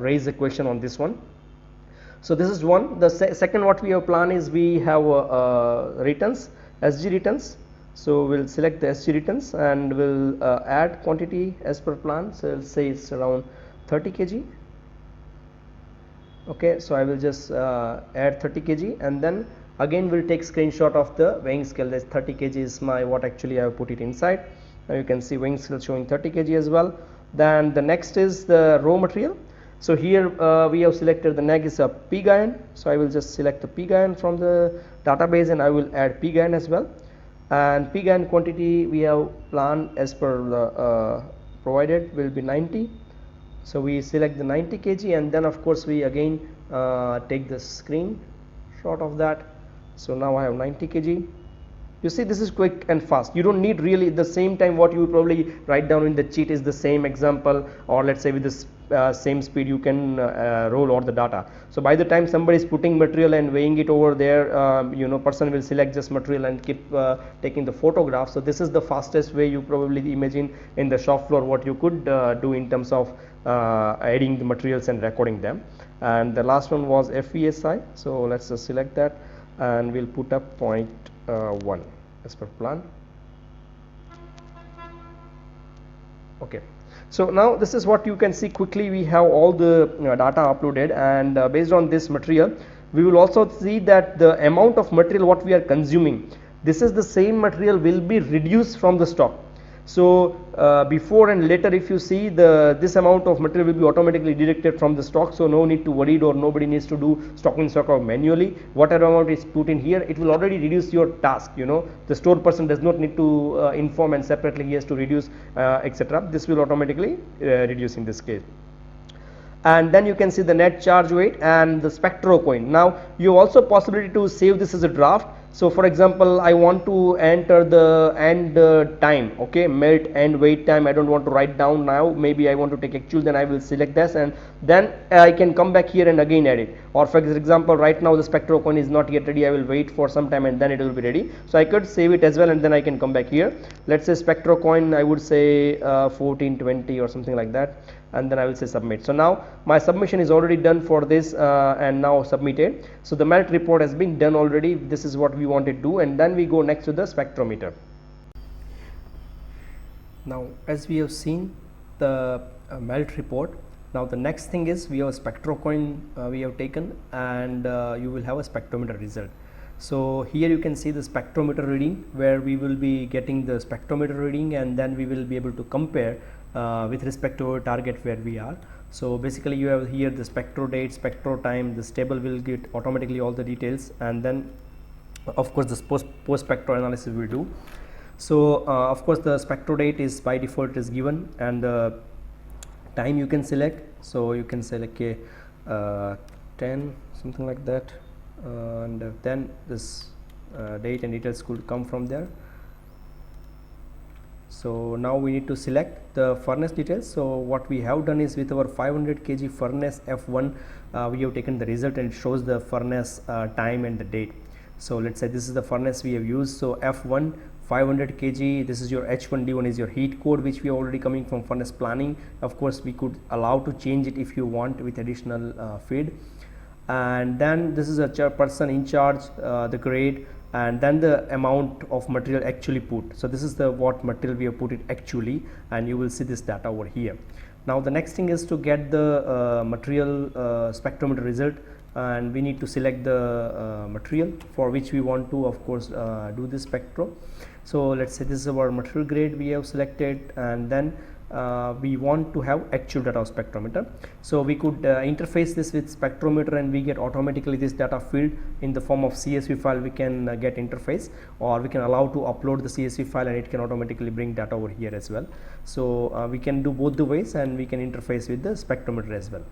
raised a question on this one. So this is one. The second what we have planned is we have returns, SG returns. So we'll select the SG returns and we'll add quantity as per plan. So we'll say it's around 30 kg. Okay, so I will just add 30 kg, and then again we'll take screenshot of the weighing scale. That's 30 kg is my what actually I have put it inside. Now you can see weighing scale showing 30 kg as well. Then the next is the raw material. So here we have selected the neg is a pig iron. So I will just select the pig iron from the database, and I will add pig iron as well. And pig iron quantity we have planned as per the provided will be 90. So we select the 90 kg, and then of course we again take the screen shot of that. So now I have 90 kg. You see, this is quick and fast. You don't need really the same time what you will probably write down in the cheat is the same example, or let's say with this same speed you can roll all the data. So by the time somebody is putting material and weighing it over there, person will select this material and keep taking the photograph. So this is the fastest way you probably imagine in the shop floor what you could do in terms of adding the materials and recording them. And the last one was FESI. So let's just select that and we'll put up 0.1 as per plan. Okay, so now this is what you can see quickly. We have all the data uploaded, and based on this material we will also see that the amount of material what we are consuming, this is the same material will be reduced from the stock. So before and later, if you see, this amount of material will be automatically deducted from the stock, so no need to worry, or nobody needs to do stock in stock out manually. Whatever amount is put in here, it will already reduce your task. The store person does not need to inform and separately he has to reduce etc. This will automatically reduce in this case. And then you can see the net charge weight and the spectro coin. Now you have also possibility to save this as a draft. So for example, I want to enter the end time, okay, melt and wait time. I don't want to write down now, maybe I want to take actual, then I will select this and then I can come back here and again add it. Or for example, right now the spectro coin is not yet ready, I will wait for some time and then it will be ready. So I could save it as well and then I can come back here. Let's say spectro coin, I would say 1420 or something like that, and then I will say submit. So now my submission is already done for this and now submitted. So the melt report has been done already. This is what we wanted to do, and then we go next to the spectrometer. Now as we have seen the melt report, now the next thing is we have a spectro coin we have taken, and you will have a spectrometer result. So here you can see the spectrometer reading, where we will be getting the spectrometer reading, and then we will be able to compare with respect to our target where we are. So basically you have here the spectro date, spectro time, this table will get automatically all the details, and then of course this post spectro analysis will do. So of course the spectro date is by default is given, and the time you can select. So you can select 10 something like that, and then this date and details could come from there. So now we need to select the furnace details. So what we have done is with our 500 kg furnace F1 we have taken the result, and it shows the furnace time and the date. So let's say this is the furnace we have used. So F1 500 kg, this is your H1D1 is your heat code, which we are already coming from furnace planning. Of course we could allow to change it if you want with additional feed. And then this is a person in charge, the grade, and then the amount of material actually put. So this is the what material we have put it actually, and you will see this data over here. Now the next thing is to get the material spectrometer result, and we need to select the material for which we want to of course do this spectro. So let's say this is our material grade we have selected, and then we want to have actual data of spectrometer. So we could interface this with spectrometer, and we get automatically this data filled in the form of CSV file. We can get interface, or we can allow to upload the CSV file and it can automatically bring data over here as well. So we can do both the ways, and we can interface with the spectrometer as well.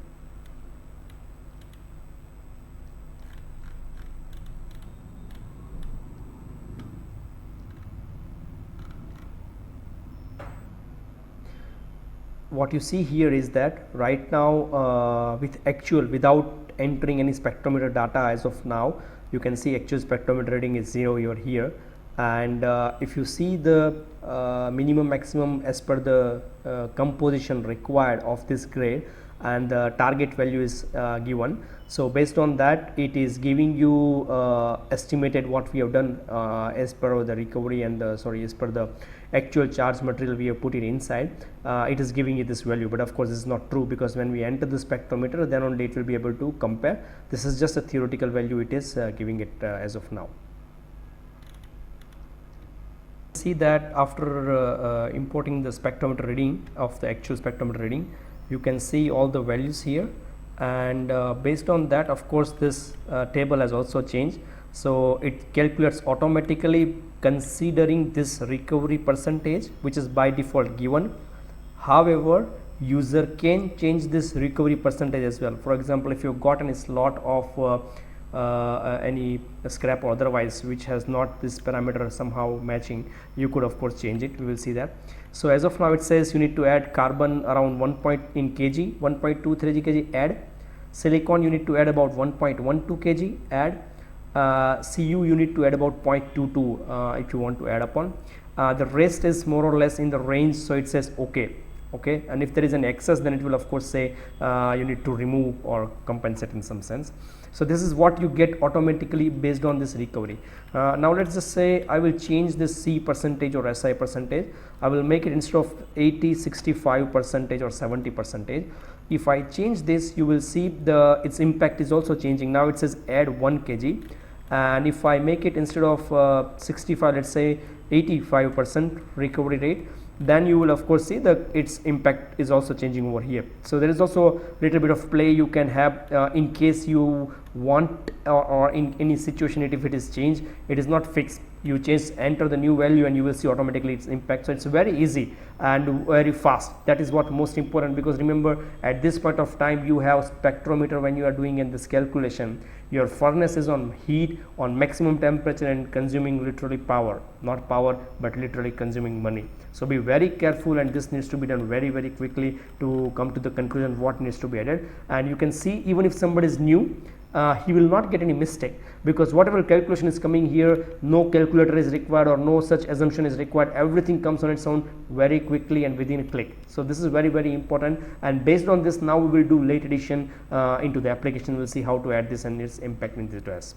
What you see here is that right now with actual, without entering any spectrometer data as of now, you can see actual spectrometer reading is 0 over here. And if you see the minimum maximum as per the composition required of this grade, and the target value is given. So based on that, it is giving you estimated what we have done as per the recovery and as per the actual charge material we have put it inside. It is giving you this value, but of course this is not true, because when we enter the spectrometer, then only it will be able to compare. This is just a theoretical value it is giving it as of now. See that after importing the spectrometer reading of the actual spectrometer reading, you can see all the values here, and based on that, of course this table has also changed. So it calculates automatically considering this recovery percentage, which is by default given. However, user can change this recovery percentage as well. For example, if you've gotten a slot of any scrap or otherwise which has not this parameter somehow matching, you could of course change it. We will see that. So as of now it says you need to add carbon around 1 point in kg, 1.23 kg add, silicon you need to add about 1.12 kg add, Cu you need to add about 0.22 if you want to add upon. The rest is more or less in the range, so it says okay. Okay, and if there is an excess, then it will of course say you need to remove or compensate in some sense. So this is what you get automatically based on this recovery. Now let's just say I will change this C percentage or SI percentage. I will make it instead of 80, 65 percentage or 70 percentage. If I change this, you will see its impact is also changing. Now it says add 1 kg, and if I make it instead of 65, let's say 85% recovery rate, then you will of course see that its impact is also changing over here. So there is also a little bit of play you can have in case you want, or in any situation if it is changed, it is not fixed, you change, enter the new value and you will see automatically its impact. So it's very easy and very fast. That is what most important, because remember at this point of time you have spectrometer when you are doing in this calculation, your furnace is on heat, on maximum temperature and consuming literally power, not power but literally consuming money. So be very careful, and this needs to be done very quickly to come to the conclusion what needs to be added. And you can see even if somebody is new, he will not get any mistake, because whatever calculation is coming here, no calculator is required or no such assumption is required. Everything comes on its own very quickly and within a click. So this is very important, and based on this now we will do late addition into the application. We will see how to add this and its impact in this test.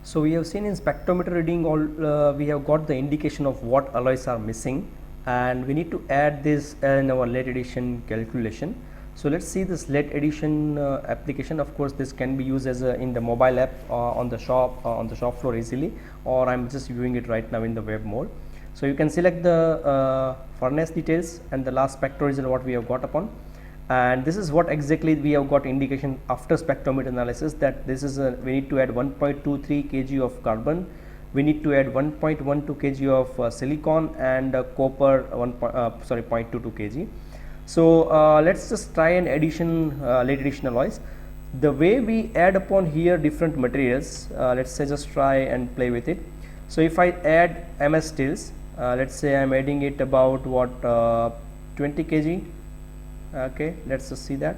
So we have seen in spectrometer reading all we have got the indication of what alloys are missing, and we need to add this in our late addition calculation. So let's see this late addition application. Of course this can be used as in the mobile app on the shop floor easily, or I'm just viewing it right now in the web mode. So you can select the furnace details and the last spectral result what we have got upon, and this is what exactly we have got indication after spectrometer analysis, that this is we need to add 1.23 kg of carbon, we need to add 1.12 kg of silicon, and copper 0.22 kg. So let's just try an addition late addition alloys. The way we add upon here different materials, let's say just try and play with it. So if I add MS steels, let's say I'm adding it about what 20 kg. Okay, let's just see that.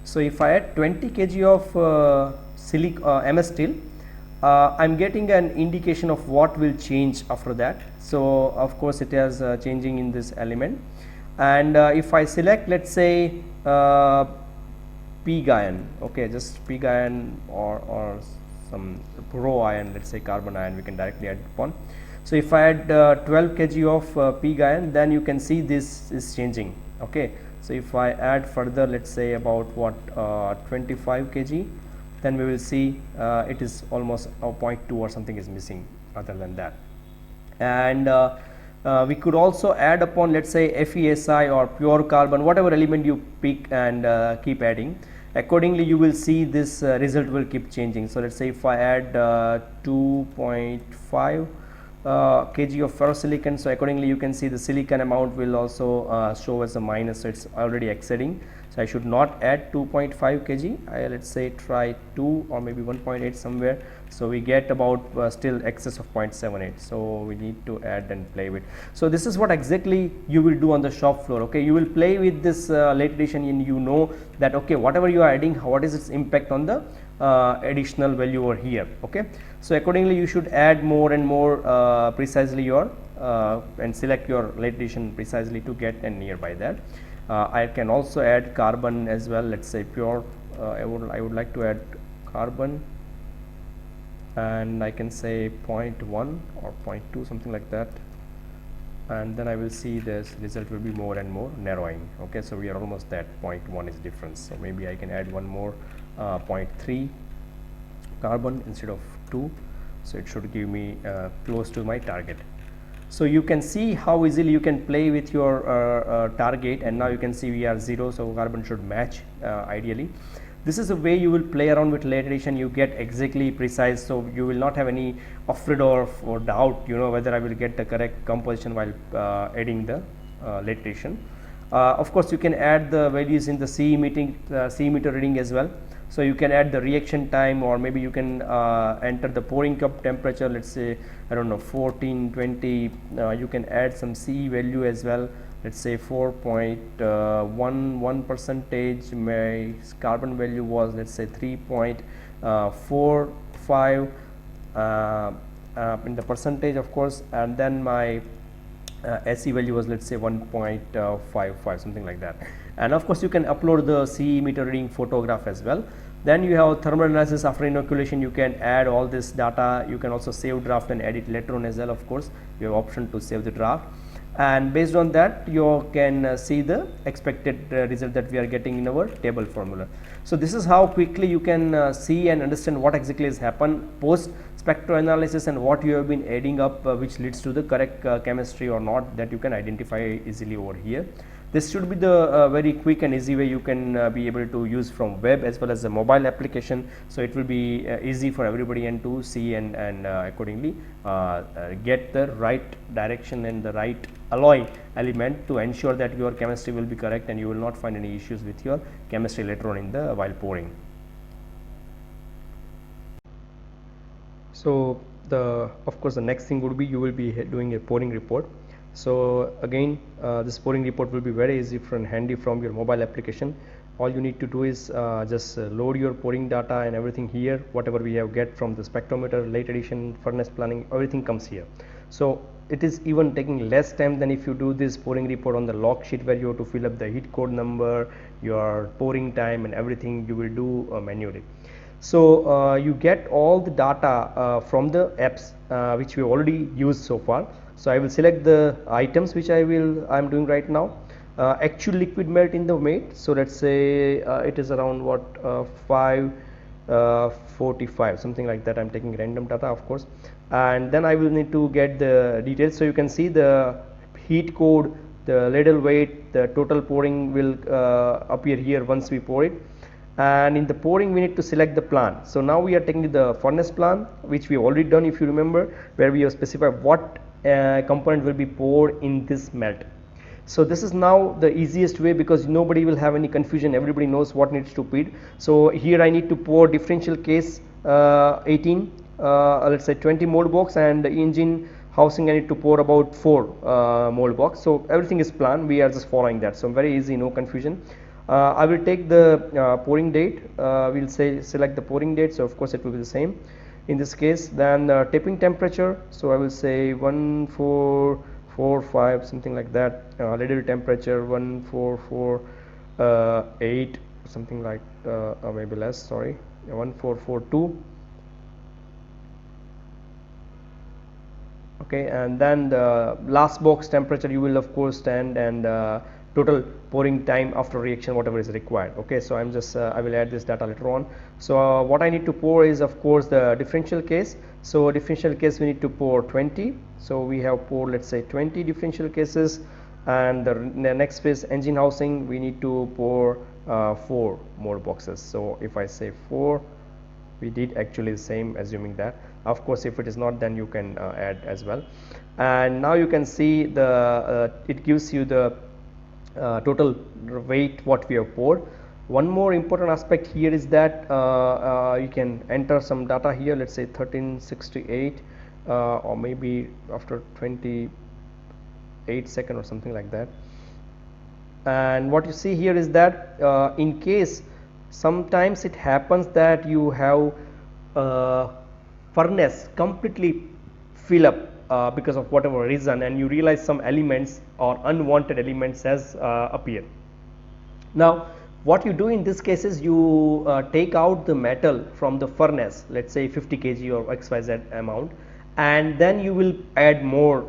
So if I add 20 kg of MS steel, I'm getting an indication of what will change after that. So of course it is changing in this element. And if I select, let's say pig iron, okay, just pig iron or some raw iron, let's say carbon iron, we can directly add upon. So if I add 12 kg of pig iron, then you can see this is changing. Okay, so if I add further, let's say about what 25 kg, then we will see it is almost 0.2 or something is missing other than that. And we could also add upon, let's say FeSi or pure carbon, whatever element you pick, and keep adding. Accordingly you will see this result will keep changing. So let's say if I add 2.5 kg of ferrosilicon, so accordingly you can see the silicon amount will also show as a minus, so it's already exceeding. So I should not add 2.5 kg. Let's say try 2 or maybe 1.8 somewhere. So we get about still excess of 0.78. So we need to add and play with. So this is what exactly you will do on the shop floor. Okay, you will play with this late addition, and you know that okay, whatever you are adding, what is its impact on the additional value over here. Okay, so accordingly you should add more and more precisely your and select your late addition precisely to get and nearby that. I can also add carbon as well. Let's say pure. I would like to add carbon, and I can say 0.1 or 0.2, something like that, and then I will see this result will be more and more narrowing. Okay, so we are almost at 0.1 is difference. So maybe I can add one more 0.3 carbon instead of 2, so it should give me close to my target. So you can see how easily you can play with your target, and now you can see we are 0, so carbon should match ideally. This is the way you will play around with late addition. You get exactly precise, so you will not have any afraid or doubt, you know, whether I will get the correct composition while adding the late addition. Of course you can add the values in the CE meter reading as well. So you can add the reaction time, or maybe you can enter the pouring cup temperature, let's say I don't know 14, 20. You can add some CE value as well, let's say 4.11 percentage. My carbon value was, let's say 3.45 in the percentage, of course, and then my SE value was, let's say 1.55, something like that. And of course you can upload the CE meter reading photograph as well. Then you have thermal analysis after inoculation. You can add all this data. You can also save draft and edit later on as well. Of course you have option to save the draft, and based on that you can see the expected result that we are getting in our table formula. So this is how quickly you can see and understand what exactly has happened post spectroanalysis and what you have been adding up, which leads to the correct chemistry or not, that you can identify easily over here. This should be the very quick and easy way you can be able to use from web as well as the mobile application. So it will be easy for everybody and to see and accordingly get the right direction and the right alloy element to ensure that your chemistry will be correct and you will not find any issues with your chemistry later on in the while pouring. So of course the next thing would be you will be doing a pouring report. So again this pouring report will be very easy and handy from your mobile application. All you need to do is just load your pouring data and everything here, whatever we have get from the spectrometer, late addition, furnace planning, everything comes here. So it is even taking less time than if you do this pouring report on the log sheet, where you have to fill up the heat code number, your pouring time and everything you will do manually. So you get all the data from the apps which we already used so far. So I will select the items which I'm doing right now. Actual liquid melt in the mate. So let's say it is around what 545, something like that. I'm taking random data, of course, and then I will need to get the details. So you can see the heat code, the ladle weight, the total pouring will appear here once we pour it. And in the pouring we need to select the plan. So now we are taking the furnace plan, which we have already done, if you remember, where we have specified what component will be poured in this melt. So this is now the easiest way, because nobody will have any confusion, everybody knows what needs to be. So here I need to pour differential case 18, let's say 20 mold box, and the engine housing I need to pour about 4 mold box. So everything is planned, we are just following that. So very easy, no confusion. I will take the pouring date. We'll say select the pouring date, so of course it will be the same in this case. Then tipping temperature, so I will say 1445, something like that. Ladle temperature 1448, something like maybe less, sorry, 1442. Okay, and then the last box temperature you will of course stand, and total pouring time after reaction, whatever is required. Okay, so I'm just I will add this data later on. So what I need to pour is of course the differential case. So differential case we need to pour 20. So we have poured, let's say 20 differential cases, and the next phase engine housing we need to pour 4 more boxes. So if I say 4, we did actually the same, assuming that. Of course if it is not, then you can add as well. And now you can see the it gives you the total weight what we have poured. One more important aspect here is that you can enter some data here, let's say 1368 or maybe after 28 seconds or something like that. And what you see here is that in case sometimes it happens that you have furnace completely fill up because of whatever reason, and you realize some elements or unwanted elements has appeared. Now what you do in this case is you take out the metal from the furnace, let's say 50 kg or XYZ amount, and then you will add more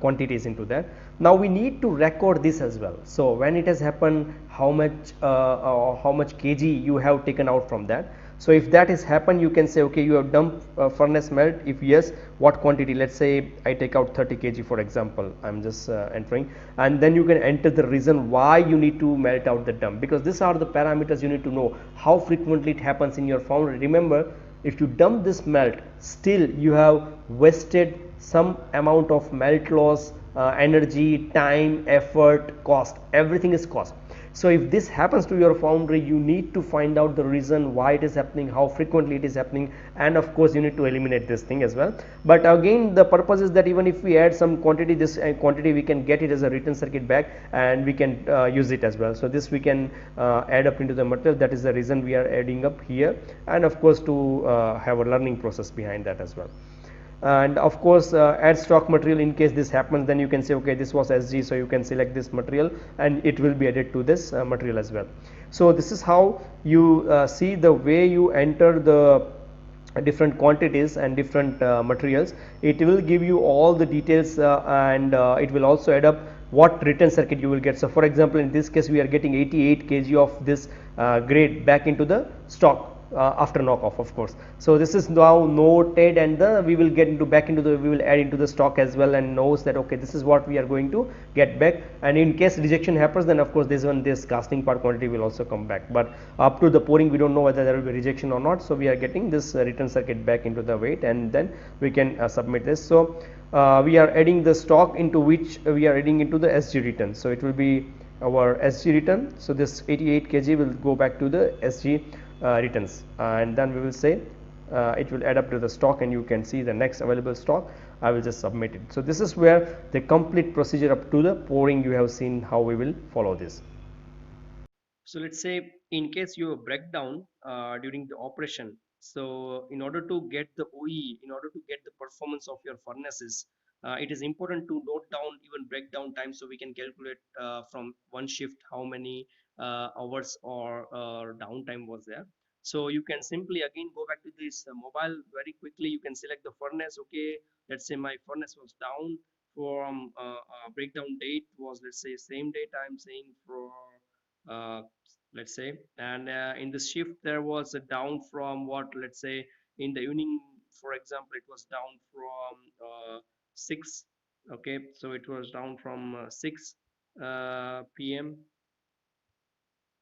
quantities into that. Now we need to record this as well. So when it has happened, how much kg you have taken out from that. So if that has happened, you can say okay, you have dumped furnace melt. If yes, what quantity? Let's say I take out 30 kg for example, I'm just entering, and then you can enter the reason why you need to melt out the dump, because these are the parameters you need to know, how frequently it happens in your foundry. Remember, if you dump this melt, still you have wasted some amount of melt loss, energy, time, effort, cost, everything is cost. So if this happens to your foundry, you need to find out the reason why it is happening, how frequently it is happening, and of course you need to eliminate this thing as well. But again, the purpose is that even if we add some quantity, this quantity we can get it as a written circuit back, and we can use it as well. So this we can add up into the material. That is the reason we are adding up here, and of course to have a learning process behind that as well. And of course add stock material. In case this happens, then you can say okay, this was SG, so you can select this material and it will be added to this material as well. So this is how you see the way you enter the different quantities and different materials. It will give you all the details and it will also add up what written circuit you will get. So for example, in this case we are getting 88 kg of this grade back into the stock after knockoff, of course. So this is now noted, and we will get into back into the, we will add into the stock as well, and knows that okay, this is what we are going to get back. And in case rejection happens, then of course this casting part quantity will also come back. But up to the pouring, we don't know whether there will be rejection or not. So we are getting this written circuit back into the weight, and then we can submit this. So we are adding the stock into which we are adding into the SG return. So it will be our SG return. So this 88 kg will go back to the SG returns, and then we will say it will add up to the stock, and you can see the next available stock. I will just submit it. So this is where the complete procedure up to the pouring, you have seen how we will follow this. So let's say in case you breakdown during the operation, so in order to get the OE, in order to get the performance of your furnaces, it is important to note down even breakdown time, so we can calculate from one shift how many hours or downtime was there. So you can simply again go back to this mobile very quickly. You can select the furnace. Okay, let's say my furnace was down from breakdown date was, let's say, same date I'm saying for uh, let's say, and in the shift there was a down from what, let's say in the evening, for example, it was down from 6. Okay, so it was down from 6 p.m.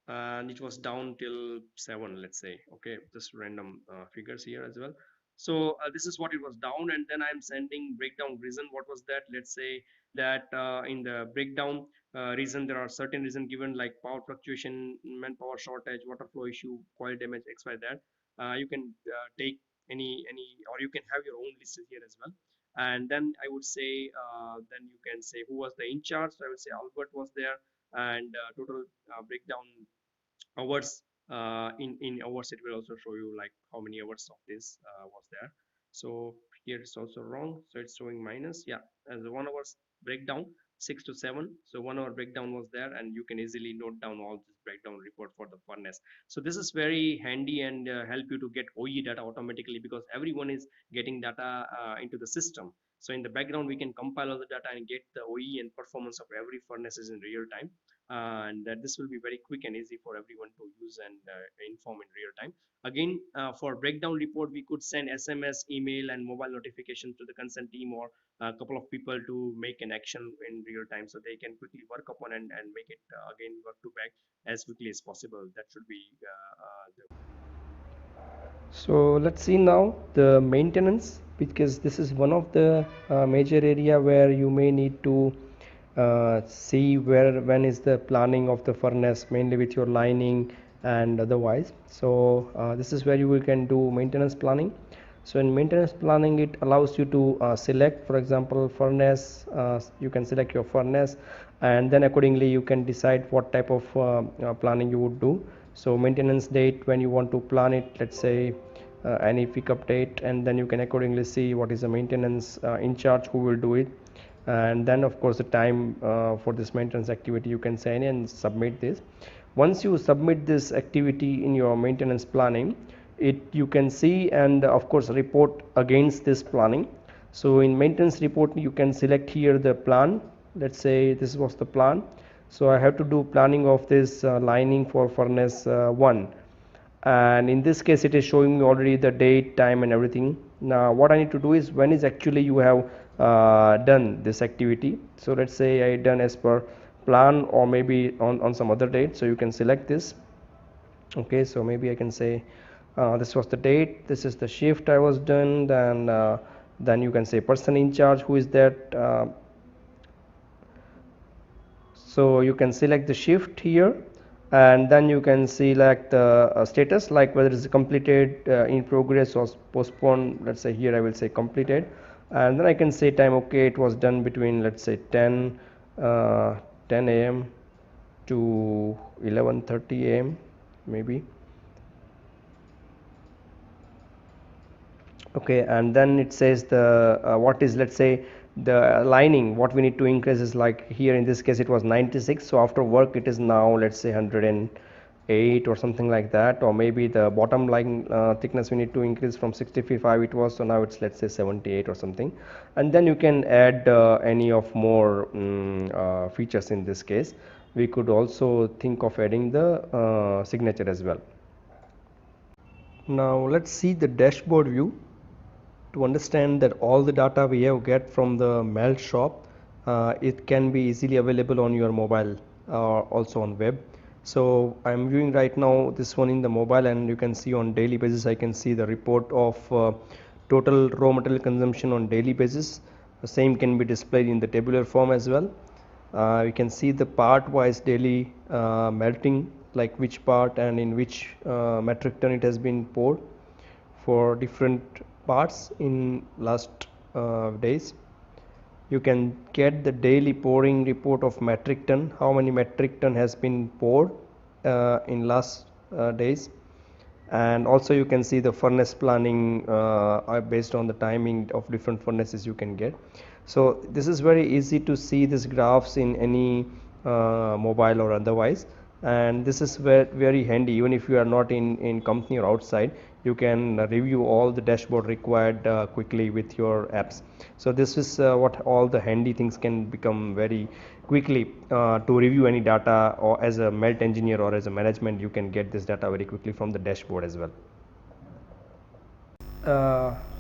and it was down till 7, let's say. Okay, just random figures here as well. So this is what it was down, and then I'm sending breakdown reason. What was that? Let's say that in the breakdown reason, there are certain reason given like power fluctuation, manpower shortage, water flow issue, coil damage, x y that. You can take any, or you can have your own list here as well. And then I would say then you can say who was the in charge. So I would say Albert was there, and total breakdown hours, in hours it will also show you like how many hours of this was there. So here it's also wrong, so it's showing minus, yeah, as a 1 hour's breakdown, 6 to 7. So 1 hour breakdown was there, and you can easily note down all this breakdown report for the furnace. So this is very handy and help you to get OE data automatically, because everyone is getting data into the system. So in the background we can compile all the data and get the OE and performance of every furnaces in real time, and this will be very quick and easy for everyone to use and inform in real time. Again, for breakdown report, we could send SMS, email, and mobile notification to the concerned team, or a couple of people to make an action in real time, so they can quickly work upon and make it again work to back as quickly as possible. That should be so let's see now the maintenance, because this is one of the major area where you may need to see where when is the planning of the furnace, mainly with your lining and otherwise. So this is where you can do maintenance planning. So in maintenance planning, it allows you to select, for example, furnace. You can select your furnace, and then accordingly you can decide what type of planning you would do. So maintenance date, when you want to plan it, let's say any pickup date, and then you can accordingly see what is the maintenance in charge, who will do it, and then of course the time for this maintenance activity. You can sign in and submit this. Once you submit this activity in your maintenance planning, it you can see and of course report against this planning. So in maintenance report, you can select here the plan. Let's say this was the plan, so I have to do planning of this lining for furnace 1, and in this case it is showing me already the date, time, and everything. Now what I need to do is when is actually you have done this activity. So let's say I done as per plan, or maybe on some other date, so you can select this. Okay, so maybe I can say this was the date, this is the shift I was done, then you can say person in charge, who is that. So you can select the shift here, and then you can select the status, like whether it's completed, in progress, or postponed. Let's say here I will say completed, and then I can say time. Okay, it was done between, let's say, 10 a.m. to 11:30 a.m. maybe. Okay, and then it says the what is, let's say, the lining, what we need to increase is, like here in this case it was 96, so after work it is now, let's say, 108 or something like that, or maybe the bottom line thickness we need to increase from 65 it was, so now it's, let's say, 78 or something. And then you can add any of more features. In this case we could also think of adding the signature as well. Now let's see the dashboard view to understand that all the data we have get from the melt shop, it can be easily available on your mobile or also on web. So I'm viewing right now this one in the mobile, and you can see on daily basis I can see the report of total raw material consumption on daily basis. The same can be displayed in the tabular form as well. You can see the part wise daily melting, like which part and in which metric ton it has been poured for different parts in last days. You can get the daily pouring report of metric ton, how many metric ton has been poured in last days. And also you can see the furnace planning based on the timing of different furnaces you can get. So this is very easy to see these graphs in any mobile or otherwise, and this is very handy. Even if you are not in company or outside, you can review all the dashboard required quickly with your apps. So this is what all the handy things can become very quickly to review any data, or as a melt engineer or as a management you can get this data very quickly from the dashboard as well.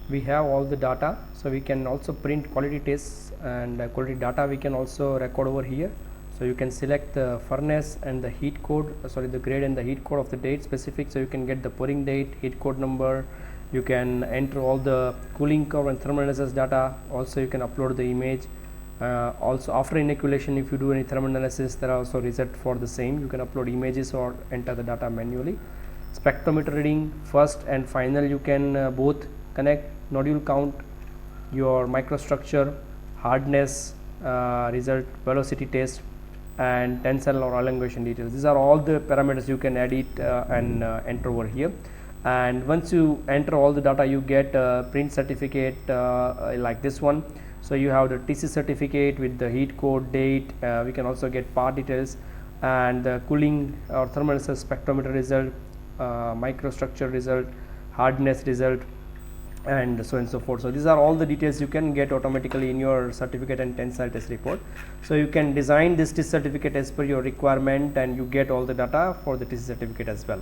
We have all the data, so we can also print quality tests and quality data we can also record over here. So you can select the furnace and the heat code, the grade and the heat code of the date specific, so you can get the pouring date, heat code number. You can enter all the cooling curve and thermal analysis data. Also you can upload the image. Also after inoculation, if you do any thermal analysis, there are also result for the same. You can upload images or enter the data manually. Spectrometer reading, first and final, you can both connect, nodule count, your microstructure, hardness result, velocity test, and tensile or elongation details. These are all the parameters you can edit and enter over here. And once you enter all the data, you get a print certificate like this one. So you have the TC certificate with the heat code, date. We can also get part details and the cooling or thermal analysis spectrometer result, microstructure result, hardness result, and so on and so forth. So these are all the details you can get automatically in your certificate and tensile test report. So you can design this test certificate as per your requirement, and you get all the data for the test certificate as well.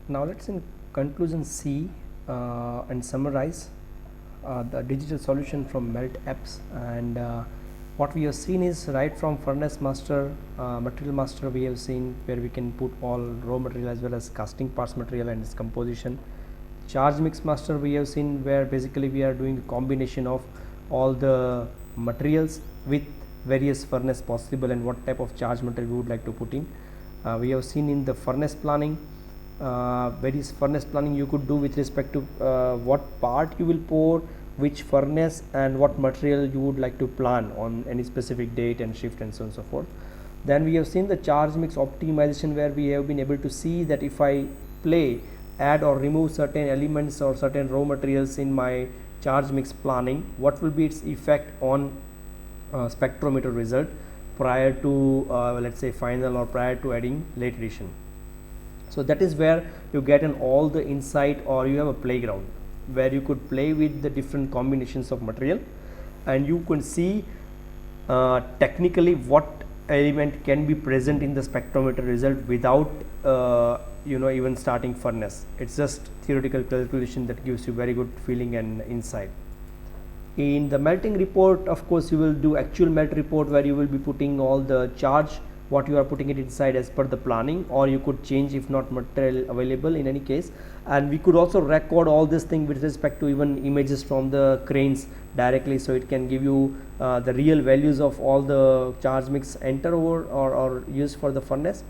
Now let's in conclusion see and summarize the digital solution from Melt Apps. And what we have seen is, right from furnace master, material master, we have seen where we can put all raw material as well as casting parts material and its composition. Charge mix master we have seen, where basically we are doing a combination of all the materials with various furnace possible and what type of charge material we would like to put in. We have seen in the furnace planning, various furnace planning you could do with respect to what part you will pour, which furnace, and what material you would like to plan on any specific date and shift, and so on and so forth. Then we have seen the charge mix optimization, where we have been able to see that if I add or remove certain elements or certain raw materials in my charge mix planning, what will be its effect on spectrometer result prior to let's say final, or prior to adding late addition. So that is where you get an all the insight, or you have a playground where you could play with the different combinations of material, and you can see technically what element can be present in the spectrometer result without even starting furnace. It's just theoretical calculation that gives you very good feeling and insight. In the melting report, of course, you will do actual melt report, where you will be putting all the charge what you are putting it inside as per the planning, or you could change if not material available in any case. And we could also record all this thing with respect to even images from the cranes directly, so it can give you the real values of all the charge mix enter over or used for the furnace.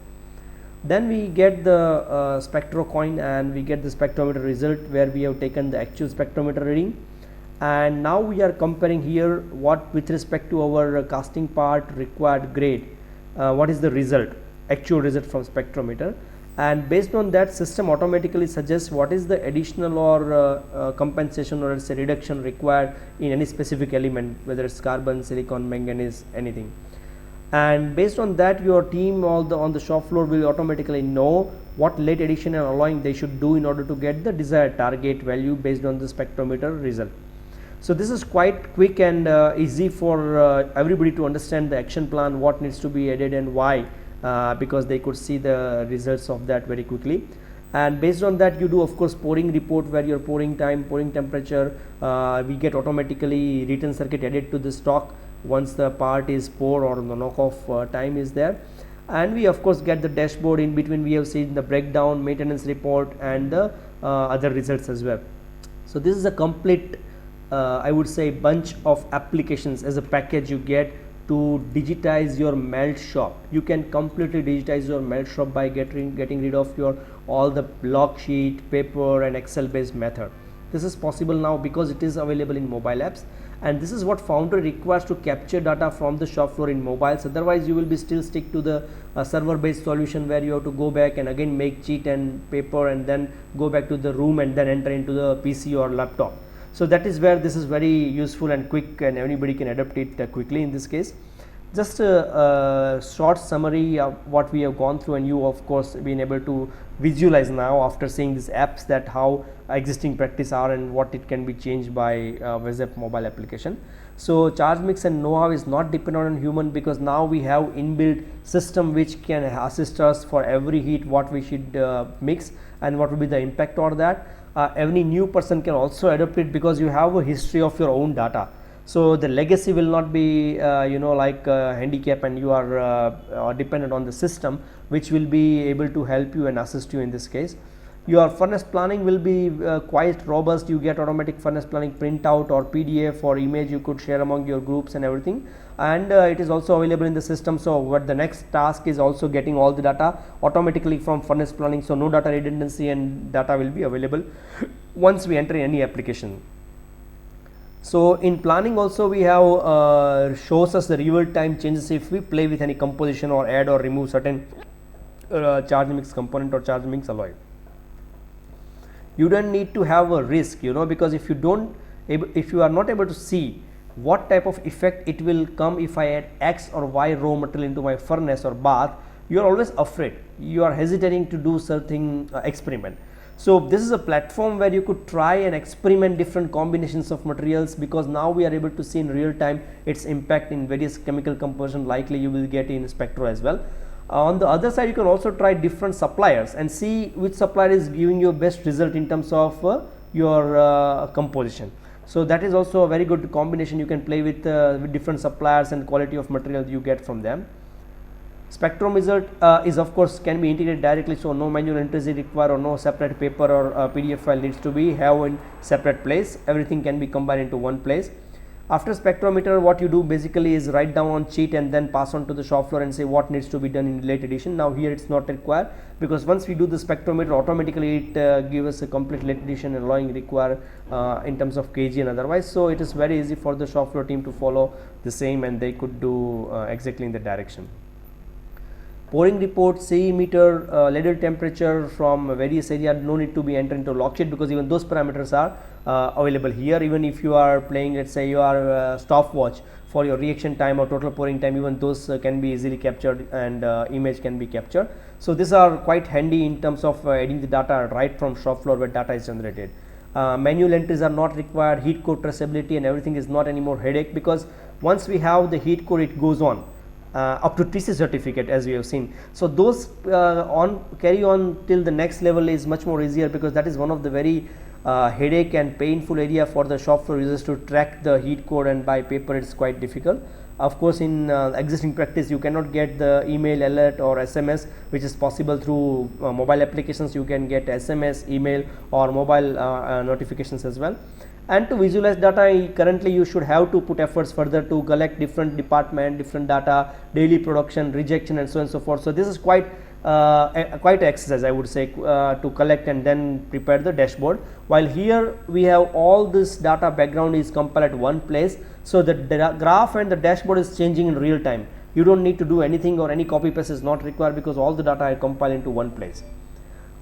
Then we get the spectrocoin, and we get the spectrometer result where we have taken the actual spectrometer reading. And now we are comparing here what with respect to our casting part required grade, what is the result, actual result from spectrometer, and based on that system automatically suggests what is the additional or compensation or say reduction required in any specific element, whether it's carbon, silicon, manganese, anything. And based on that your team on the shop floor will automatically know what late addition and alloying they should do in order to get the desired target value based on the spectrometer result. So this is quite quick and easy for everybody to understand the action plan, what needs to be added and why, because they could see the results of that very quickly. And based on that you do of course pouring report, where your pouring time, pouring temperature, we get automatically written circuit added to the stock once the part is poured or the knockoff time is there. And we of course get the dashboard. In between we have seen the breakdown, maintenance report, and the other results as well. So this is a complete I would say bunch of applications as a package you get to digitize your melt shop. You can completely digitize your melt shop by getting rid of your all the log sheet, paper and Excel based method. This is possible now because it is available in mobile apps, and this is what Foundry requires to capture data from the shop floor in mobiles. Otherwise you will be still stick to the server based solution where you have to go back and again make sheet and paper and then go back to the room and then enter into the PC or laptop. So that is where this is very useful and quick, and anybody can adapt it quickly in this case. Just a short summary of what we have gone through, and you of course been able to visualize now after seeing these apps that how existing practice are and what it can be changed by WESAP mobile application. So charge mix and know-how is not dependent on human, because now we have inbuilt system which can assist us for every heat what we should mix and what will be the impact on that. Any new person can also adopt it because you have a history of your own data. So the legacy will not be like handicap, and you are dependent on the system which will be able to help you and assist you in this case. Your furnace planning will be quite robust. You get automatic furnace planning printout or PDF or image you could share among your groups and everything, and it is also available in the system. So what the next task is also getting all the data automatically from furnace planning, so no data redundancy and data will be available once we enter any application. So in planning also we have shows us the real time changes if we play with any composition or add or remove certain charge mix component or charge mix alloy. You don't need to have a risk, because if you are not able to see what type of effect it will come if I add X or Y raw material into my furnace or bath, you are always afraid, you are hesitating to do certain experiment. So this is a platform where you could try and experiment different combinations of materials, because now we are able to see in real time its impact in various chemical composition, likely you will get in Spectro as well. On the other side you can also try different suppliers and see which supplier is giving you best result in terms of your composition. So that is also a very good combination you can play with different suppliers and quality of material you get from them. Spectrum result is of course can be integrated directly, so no manual entries is required or no separate paper or PDF file needs to be have in separate place. Everything can be combined into one place. After spectrometer, what you do basically is write down on sheet and then pass on to the shop floor and say what needs to be done in late edition. Now here it's not required, because once we do the spectrometer automatically it gives us a complete late edition and allowing require in terms of kg and otherwise. So it is very easy for the shop floor team to follow the same, and they could do exactly in the direction. Pouring report, CE meter, ladle temperature from various areas, no need to be entered into log sheet, because even those parameters are available here. Even if you are playing, let's say you are stopwatch for your reaction time or total pouring time, even those can be easily captured and image can be captured. So these are quite handy in terms of adding the data right from shop floor where data is generated. Manual entries are not required. Heat core traceability and everything is not anymore headache, because once we have the heat core it goes on up to TC certificate as we have seen. So those carry on till the next level is much more easier, because that is one of the very headache and painful area for the shop floor users to track the heat code, and by paper it's quite difficult. Of course, in existing practice you cannot get the email alert or SMS, which is possible through mobile applications. You can get SMS, email or mobile notifications as well. And to visualize data, currently you should have to put efforts further to collect different department, different data, daily production, rejection and so on and so forth. So this is quite quite exercise, I would say, to collect and then prepare the dashboard. While here we have all this data background is compiled at one place, so the graph and the dashboard is changing in real time. You don't need to do anything, or any copy paste is not required, because all the data are compiled into one place.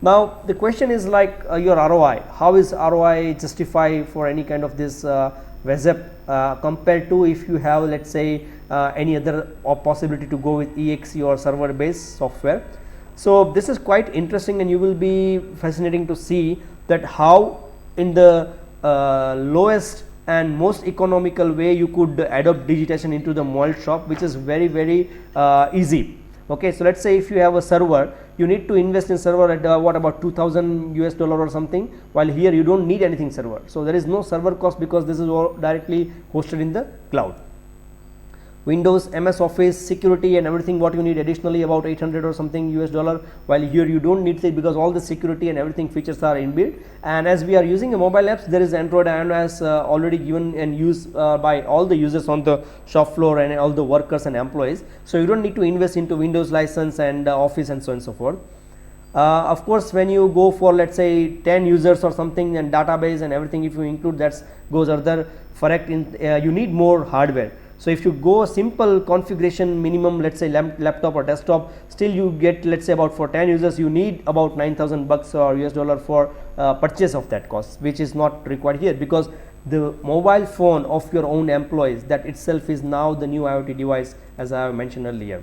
Now the question is like your ROI. How is ROI justify for any kind of this WhatsApp compared to if you have, let's say, any other possibility to go with exe or server based software. So this is quite interesting, and you will be fascinating to see that how in the lowest and most economical way you could adopt digitization into the mobile shop, which is very easy. Okay, so let's say if you have a server, you need to invest in server at what about $2,000 or something, while here you don't need anything server. So there is no server cost, because this is all directly hosted in the cloud. Windows, MS Office, security and everything what you need additionally about $800 or something $, while here you don't need it, because all the security and everything features are inbuilt. And as we are using a mobile apps, there is Android iOS already given and used by all the users on the shop floor and all the workers and employees. So you don't need to invest into Windows license and Office and so on and so forth. Of course, when you go for, let's say, 10 users or something, and database and everything, if you include, that goes other correct in you need more hardware. So if you go a simple configuration minimum, let's say laptop or desktop, still you get, let's say, about for 10 users you need about $9,000 or $, for purchase of that cost, which is not required here, because the mobile phone of your own employees, that itself is now the new IoT device, as I have mentioned earlier.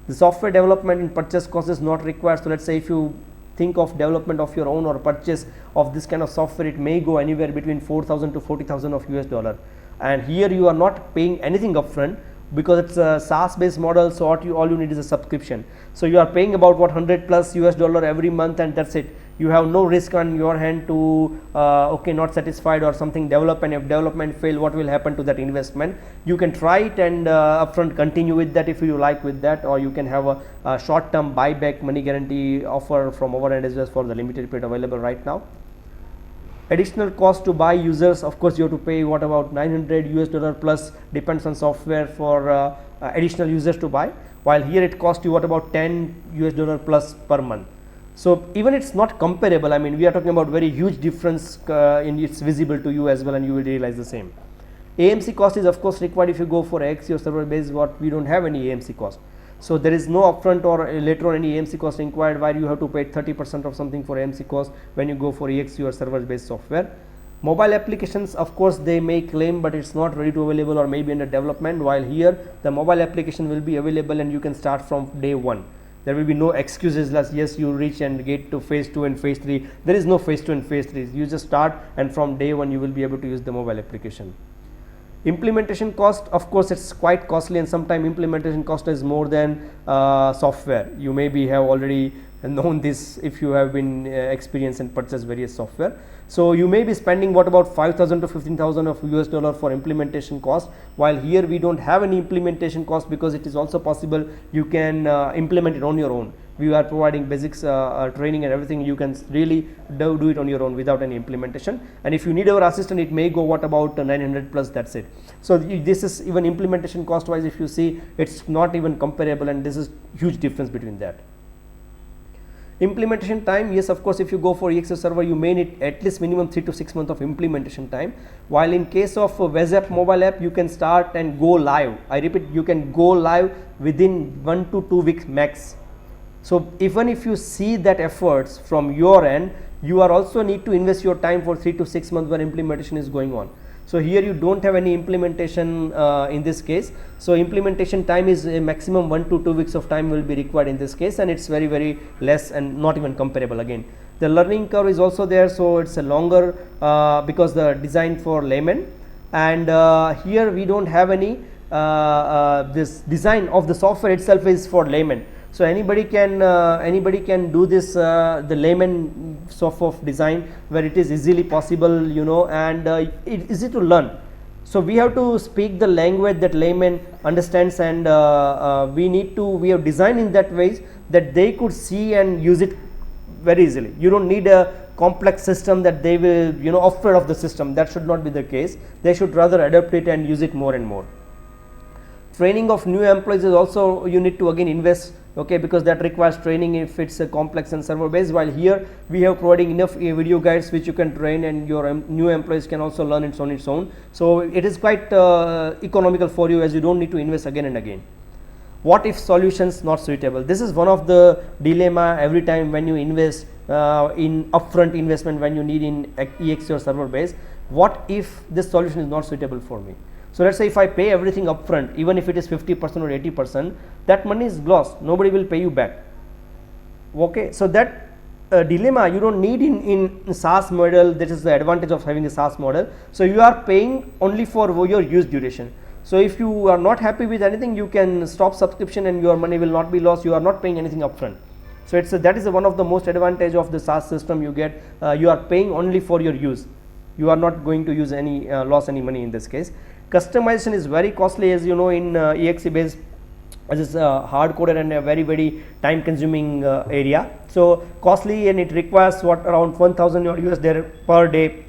The software development and purchase cost is not required. So let's say if you think of development of your own or purchase of this kind of software, it may go anywhere between $4,000 to $40,000 of $, and here you are not paying anything upfront, because it's a SaaS based model. So all you need is a subscription. So you are paying about what $100+ every month, and that's it. You have no risk on your hand to okay, not satisfied or something develop, and if development fail, what will happen to that investment? You can try it and upfront continue with that if you like with that, or you can have a short term buyback money guarantee offer from our end as well for the limited period available right now. Additional cost to buy users, of course you have to pay what about $900 plus, depends on software, for additional users to buy, while here it costs you what about $10 plus per month. So even it's not comparable. I mean, we are talking about very huge difference in it's visible to you as well, and you will realize the same. AMC cost is of course required if you go for exe or server based. What we don't have any AMC cost. So there is no upfront or later on any AMC cost required, where you have to pay 30% of something for AMC cost when you go for exe or server based software. Mobile applications, of course they may claim, but it's not ready to available or maybe under development, while here the mobile application will be available and you can start from day one. There will be no excuses like yes you reach and get to phase 2 and phase 3. There is no phase 2 and phase 3. You just start, and from day one you will be able to use the mobile application. Implementation cost, of course it's quite costly, and sometimes implementation cost is more than software. You maybe have already known this if you have been experienced and purchased various software. So you may be spending what about $5,000 to $15,000 of $, for implementation cost, while here we don't have any implementation cost, because it is also possible you can implement it on your own. We are providing basics training and everything. You can really do it on your own without any implementation, and if you need our assistant, it may go what about 900 plus, that's it. So this is even implementation cost wise, if you see, it's not even comparable, and this is huge difference between that. Implementation time, yes of course if you go for exe server you may need at least minimum 3 to 6 months of implementation time, while in case of WhatsApp mobile app you can start and go live. I repeat, you can go live within 1 to 2 weeks max. So even if you see that efforts from your end, you are also need to invest your time for 3 to 6 months when implementation is going on. So here you don't have any implementation in this case. So implementation time is a maximum 1 to 2 weeks of time will be required in this case, and it's very less and not even comparable again. The learning curve is also there, so it's a longer because the design for layman, and here we don't have any this design of the software itself is for layman. So anybody can do this, the layman sort of design, where it is easily possible, you know, and it is easy to learn. So we have to speak the language that layman understands, and we have designed in that ways that they could see and use it very easily. You don't need a complex system that they will, you know, afraid of the system. That should not be the case. They should rather adapt it and use it more and more. Training of new employees is also, you need to again invest, okay, because that requires training if it's a complex and server based, while here we have providing enough video guides which you can train, and your new employees can also learn it on its own. So it is quite economical for you, as you don't need to invest again and again. What if solutions not suitable? This is one of the dilemma every time when you invest in upfront investment, when you need in EXE or server base. What if this solution is not suitable for me? So let's say if I pay everything upfront, even if it is 50% or 80%, that money is lost. Nobody will pay you back. Okay, so that dilemma you don't need in SaaS model. That is the advantage of having a SaaS model. So you are paying only for your use duration. So if you are not happy with anything, you can stop subscription and your money will not be lost. You are not paying anything upfront. So that is one of the most advantage of the SaaS system you get. You are paying only for your use. You are not going to use any loss any money in this case. Customization is very costly, as you know, in EXE base, as it's hard coded and a very time consuming area. So costly, and it requires around 1000 USD per day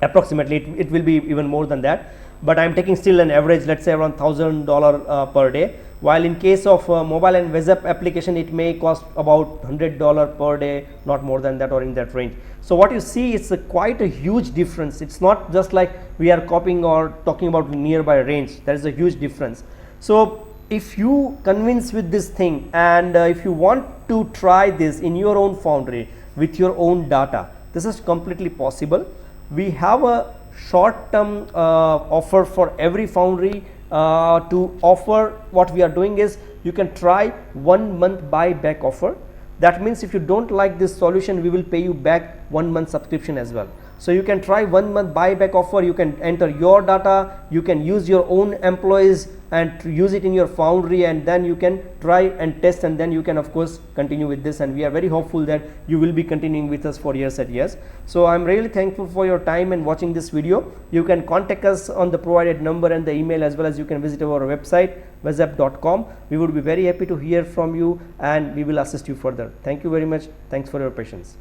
approximately. It will be even more than that, but I am taking still an average, let's say around $1000 per day, while in case of mobile and web app application it may cost about $100 per day, not more than that or in that range. So what you see is quite a huge difference. It's not just like we are copying or talking about nearby range. There is a huge difference. So if you convince with this thing, and if you want to try this in your own foundry with your own data, this is completely possible. We have a short term offer for every foundry to offer. What we are doing is, you can try 1 month buyback offer. That means if you don't like this solution, we will pay you back 1 month subscription as well. So you can try 1 month buyback offer. You can enter your data, you can use your own employees and use it in your foundry, and then you can try and test, and then you can of course continue with this, and we are very hopeful that you will be continuing with us for years and years. So I'm really thankful for your time and watching this video. You can contact us on the provided number and the email, as well as you can visit our website wezapp.com. We would be very happy to hear from you, and we will assist you further. Thank you very much. Thanks for your patience.